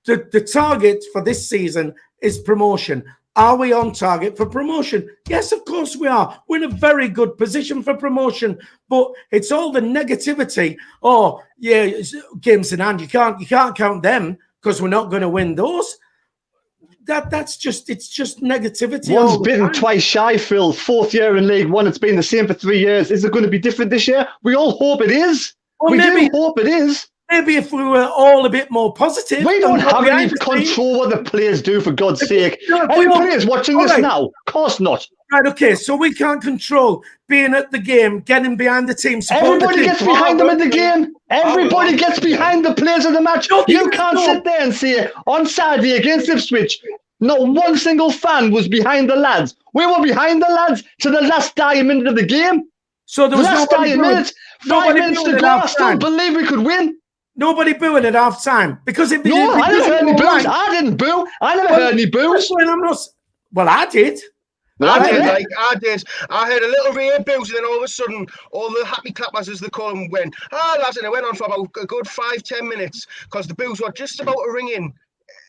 the target for this season is promotion. Are we on target for promotion? Yes, of course we are. We're in a very good position for promotion, but it's all the negativity. Oh, yeah, games in hand. You can't count them because we're not going to win those. It's just negativity. Once bitten, twice shy, Phil. 4th year in League One. It's been the same for 3 years. Is it going to be different this year? We all hope it is. Well, we do hope it is. Maybe if we were all a bit more positive. We don't have any control what the players do, for God's sake. Any players watching this now? Of course not. Right, okay, so we can't control being at the game, getting behind the team. Everybody gets behind them in the game. Everybody gets behind the players of the match. You can't sit there and say, on Saturday against Ipswich, not one single fan was behind the lads. We were behind the lads to the last dying minute of the game. So there was last dying minute, 5 minutes to go. I still believe we could win. Nobody booing at half time because it. No, I never heard any boos. I didn't boo. I never heard any boos. Well, I did. I did. I heard a little bit of boos, and then all of a sudden, all the happy clappers, as they call them, went, lads, and it went on for about a good 5-10 minutes because the boos were just about to ring in.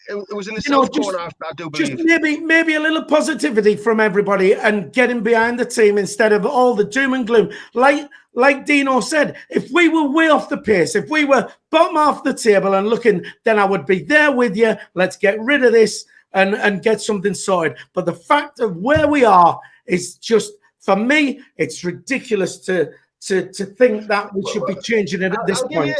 It was in the south corner, I do believe. Just maybe a little positivity from everybody and getting behind the team instead of all the doom and gloom. Like Dino said, if we were way off the pace, if we were bottom half the table and looking, then I would be there with you. Let's get rid of this and get something sorted. But the fact of where we are is just, for me, it's ridiculous to think that we should be changing it at this point.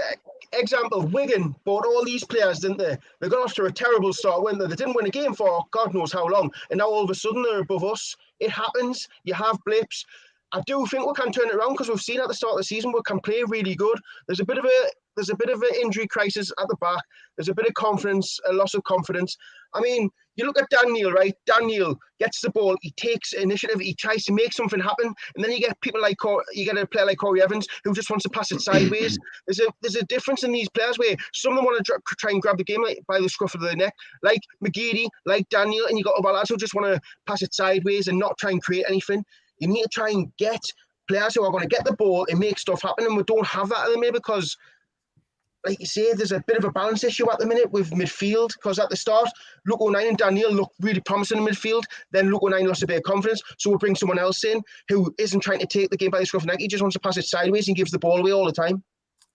Example, Wigan bought all these players, didn't they? They got off to a terrible start, weren't they? They didn't win a game for God knows how long, and now all of a sudden they're above us. It happens. You have blips. I do think we can turn it around because we've seen at the start of the season we can play really good. There's a bit of an injury crisis at the back. There's a bit of confidence, a loss of confidence. I mean, you look at Dan Neil, right? Dan Neil gets the ball, he takes initiative, he tries to make something happen, and then you get people like you get a player like Corey Evans who just wants to pass it sideways. There's a difference in these players where some of them want to try and grab the game by the scruff of the neck, like McGeady, like Dan Neil, and you got other lads who just want to pass it sideways and not try and create anything. You need to try and get players who are going to get the ball and make stuff happen, and we don't have that at the minute because, like you say, there's a bit of a balance issue at the minute with midfield because at the start, Luke O'Nien and Daniel looked really promising in midfield. Then Luke O'Nien lost a bit of confidence, so we'll bring someone else in who isn't trying to take the game by the scruff of the neck. He just wants to pass it sideways and gives the ball away all the time.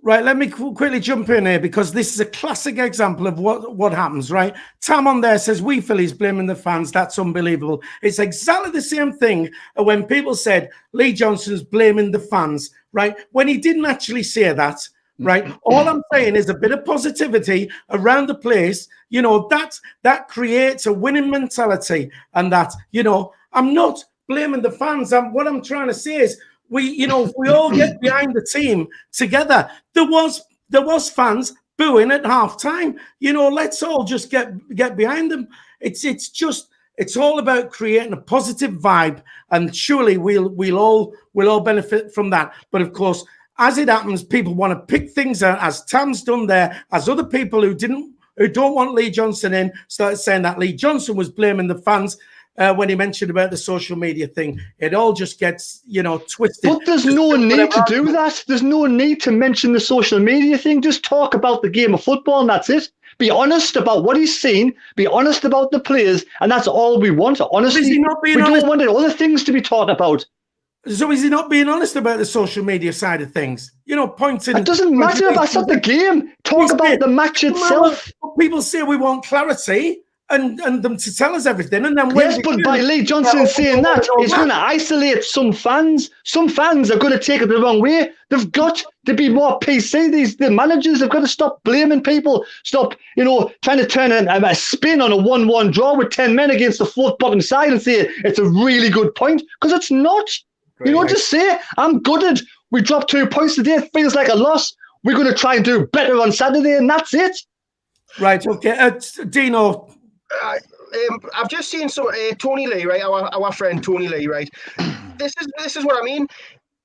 Right, let me quickly jump in here because this is a classic example of what happens, right? Tam on there says, we Phillies blaming the fans. That's unbelievable. It's exactly the same thing when people said Lee Johnson's blaming the fans, right? When he didn't actually say that, right? All I'm saying is a bit of positivity around the place. You know, that creates a winning mentality, and that, you know, I'm not blaming the fans. What I'm trying to say is, we all get behind the team together. There was fans booing at half time. You know, let's all just get behind them. It's all about creating a positive vibe, and surely we'll all benefit from that. But of course, as it happens, people want to pick things out, as Tam's done there, as other people who don't want Lee Johnson in started saying that Lee Johnson was blaming the fans when he mentioned about the social media thing. It all just gets, twisted. But there's no need to do that. There's no need to mention the social media thing. Just talk about the game of football and that's it. Be honest about what he's seen. Be honest about the players, and that's all we want. Honestly, we don't want other things to be talked about. So is he not being honest about the social media side of things? Pointing. It doesn't matter. That's not the game. Talk about the match itself. People say we want clarity and them to tell us everything, and then yes, but by Lee Johnson saying that, it's going to isolate some fans. Some fans are going to take it the wrong way. They've got to be more PC. The managers have got to stop blaming people. Stop, trying to turn a spin on a 1-1 draw with 10 men against the fourth bottom side and say it's a really good point, because it's not. Great. Just say, I'm gutted. We dropped 2 points today. It feels like a loss. We're going to try and do better on Saturday, and that's it. Right. Okay. Dino. I've just seen some Tony Lee, right? Our friend Tony Lee, right? This is what I mean.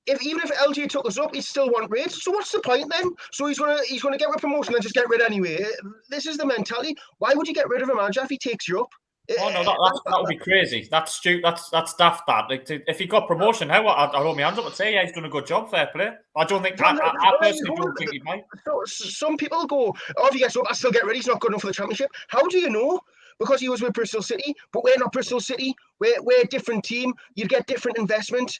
Even if LG took us up, he'd still want rid. So what's the point then? So he's gonna get rid of promotion and just get rid anyway. This is the mentality. Why would you get rid of a manager if he takes you up? Oh no, that would be crazy. That's stupid. That's daft. That if he got promotion, I'd hold my hands up and say, yeah, he's done a good job. Fair play. I don't think. I personally don't think he might. Some people go, oh, if he gets up, I still get rid. He's not good enough for the Championship. How do you know? Because he was with Bristol City, but we're not Bristol City. We're a different team. You get different investment.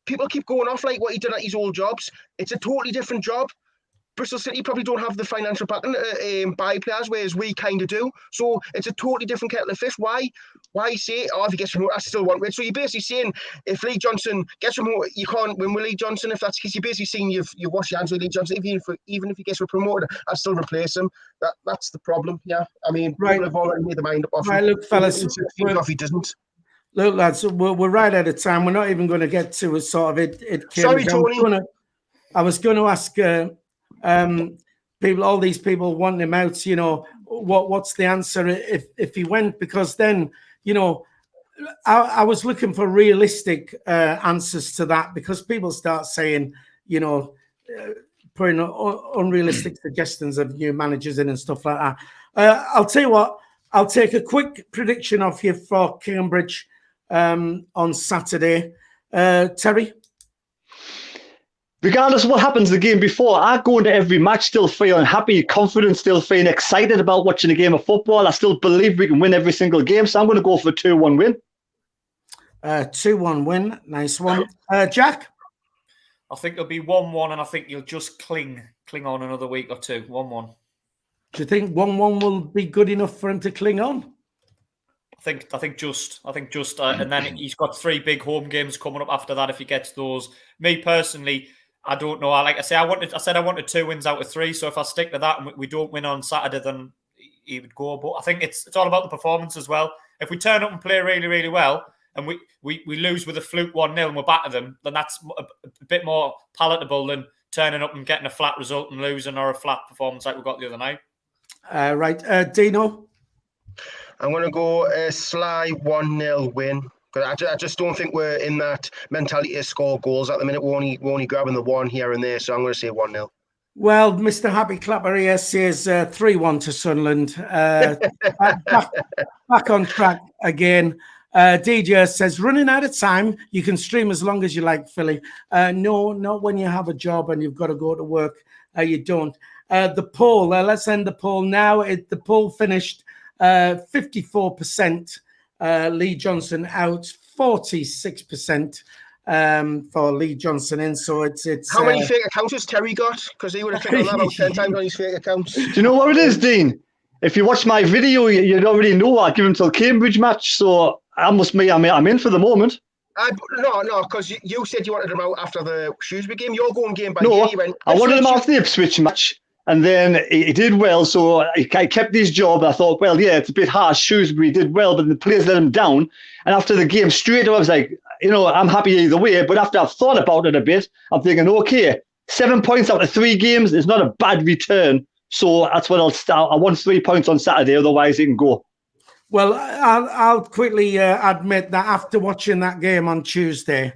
People keep going off like what he did at his old jobs. It's a totally different job. Bristol City probably don't have the financial backing to buy players, whereas we kind of do. So it's a totally different kettle of fish. Why say, oh, if he gets promoted, I still want rid? So you're basically saying if Lee Johnson gets promoted, you can't win with Lee Johnson. If that's the case, you're basically saying you've washed your hands with Lee Johnson. Even if he gets promoted, I'll still replace him. That's the problem. Yeah, I mean, people have already made their mind up. Right, look, fellas, if he doesn't. Look, lads, we're right out of time. We're not even going to get to a sort of it. Sorry, Tony. I was going to ask people, all these people wanting him out. What's the answer if he went? Because then, I was looking for realistic answers to that, because people start saying, putting unrealistic suggestions of new managers in and stuff like that. I'll tell you what. I'll take a quick prediction off you for Cambridge on Saturday. Terry? Regardless of what happens the game before, I go into every match still feeling happy, confident, still feeling excited about watching a game of football. I still believe we can win every single game, so I'm going to go for a 2-1 win. 2-1 win. Nice one. Jack? I think it'll be 1-1, and I think you'll just cling on another week or two. 1-1. Do you think 1-1 will be good enough for him to cling on? I think just, and then he's got 3 big home games coming up after that. If he gets those, me personally, I don't know. I said I wanted 2 wins out of 3. So if I stick to that and we don't win on Saturday, then he would go. But I think it's all about the performance as well. If we turn up and play really, really well, and we lose with a fluke 1-0 and we're back to them, then that's a bit more palatable than turning up and getting a flat result and losing, or a flat performance like we got the other night. Right, Dino? I'm going to go a sly 1-0 win. Because I just don't think we're in that mentality to score goals at the minute. We're only grabbing the one here and there, so I'm going to say 1-0. Well, Mr. Happy Clapper here says 3-1 to Sunderland. Back on track again. DJ says, running out of time. You can stream as long as you like, Philly. No, not when you have a job and you've got to go to work. You don't. The poll, let's end the poll now. The poll finished 54%. Lee Johnson out, 46% for Lee Johnson in. So it's how many fake accounts has Terry got? Because he would have clicked on that about 10 times on his fake accounts. Do you know what it is, Dean? If you watch my video, you'd already know I give him till Cambridge match. So I'm in for the moment. No, because you said you wanted him out after the Shrewsbury game. You're going game by game. No, I wanted him after the Ipswich match. And then he did well, so I kept his job. I thought, well, yeah, it's a bit harsh. Shrewsbury did well, but the players let him down. And after the game, straight away, I was like, I'm happy either way. But after I've thought about it a bit, I'm thinking, okay, 7 points out of 3 games is not a bad return. So that's what I'll start. I want 3 points on Saturday, otherwise it can go. Well, I'll quickly admit that after watching that game on Tuesday,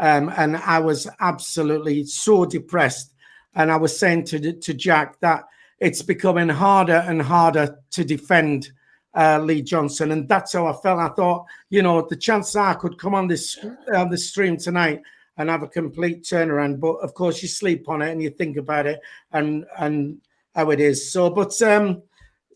and I was absolutely so depressed. And I was saying to Jack that it's becoming harder and harder to defend Lee Johnson, and that's how I felt. I thought, the chances I could come on this stream tonight and have a complete turnaround, but of course you sleep on it and you think about it and how it is. So, but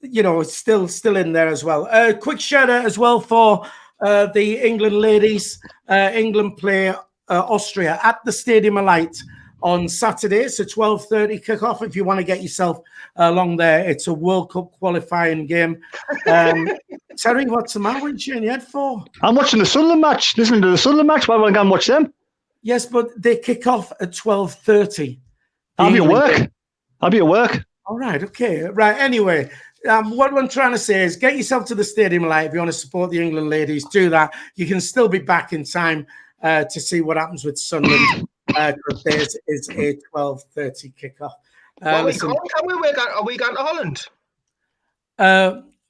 it's still in there as well. Quick shout out as well for the England ladies. England play Austria at the Stadium of Light on Saturday. It's a 12:30 kickoff. If you want to get yourself along there, it's a World Cup qualifying game. Terry, what's the matter with you in your head for? I'm watching the Sunderland match. Listening to the Sunderland match. Why won't I go and watch them? Yes, but they kick off at 12:30. I'll be at work. I'll be at work. All right. Okay. Right. Anyway, what I'm trying to say is get yourself to the Stadium of Light if you want to support the England ladies. Do that. You can still be back in time to see what happens with Sunderland. Theirs is a 12:30 kickoff. Are we going to Holland?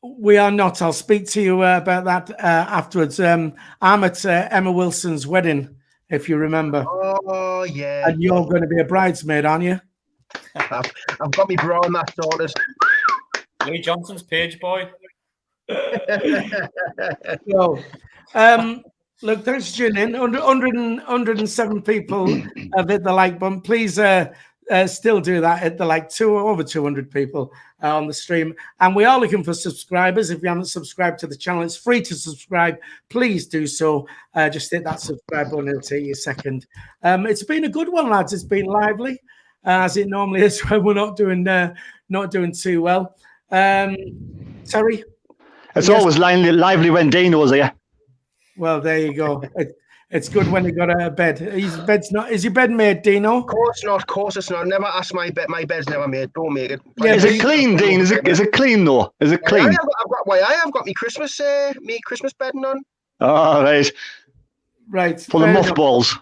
We are not. I'll speak to you about that afterwards. I'm at Emma Wilson's wedding, if you remember. Oh, yeah. And you're going to be a bridesmaid, aren't you? I've got me bra on that sorted. Lee Johnson's page boy. So, look, thanks for tuning in. 107 people have hit the like button. Please still do that. Hit the like. Over 200 people on the stream. And we are looking for subscribers. If you haven't subscribed to the channel, it's free to subscribe. Please do so. Just hit that subscribe button. It'll take you a second. It's been a good one, lads. It's been lively, as it normally is when we're not doing too well. Terry? It's always lively when Dino's here. Well, there you go. It's good when you got out of bed. Is your bed made, Dino? Of course not. Of course it's not. Never ask my bed. My bed's never made. Don't make it. Yeah, is it clean, Dean? Is it clean though? Is it clean? I have got my Christmas bedding on. Oh, right. Right. Full of mothballs.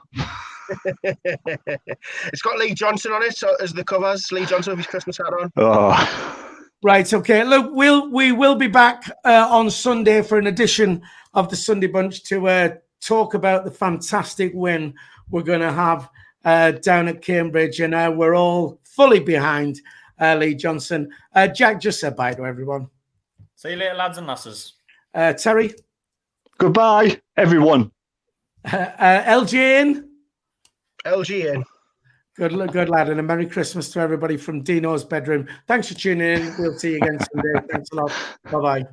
It's got Lee Johnson on it, so as the covers, Lee Johnson with his Christmas hat on. Oh. Right, okay. Look, we will be back on Sunday for an edition of the Sunday Bunch to talk about the fantastic win we're going to have down at Cambridge, and we're all fully behind Lee Johnson. Jack, just said bye to everyone. See you later, lads and lasses. Terry? Goodbye, everyone. LG in? LG in. Good lad, and a Merry Christmas to everybody from Dino's bedroom. Thanks for tuning in. We'll see you again someday. Thanks a lot. Bye-bye.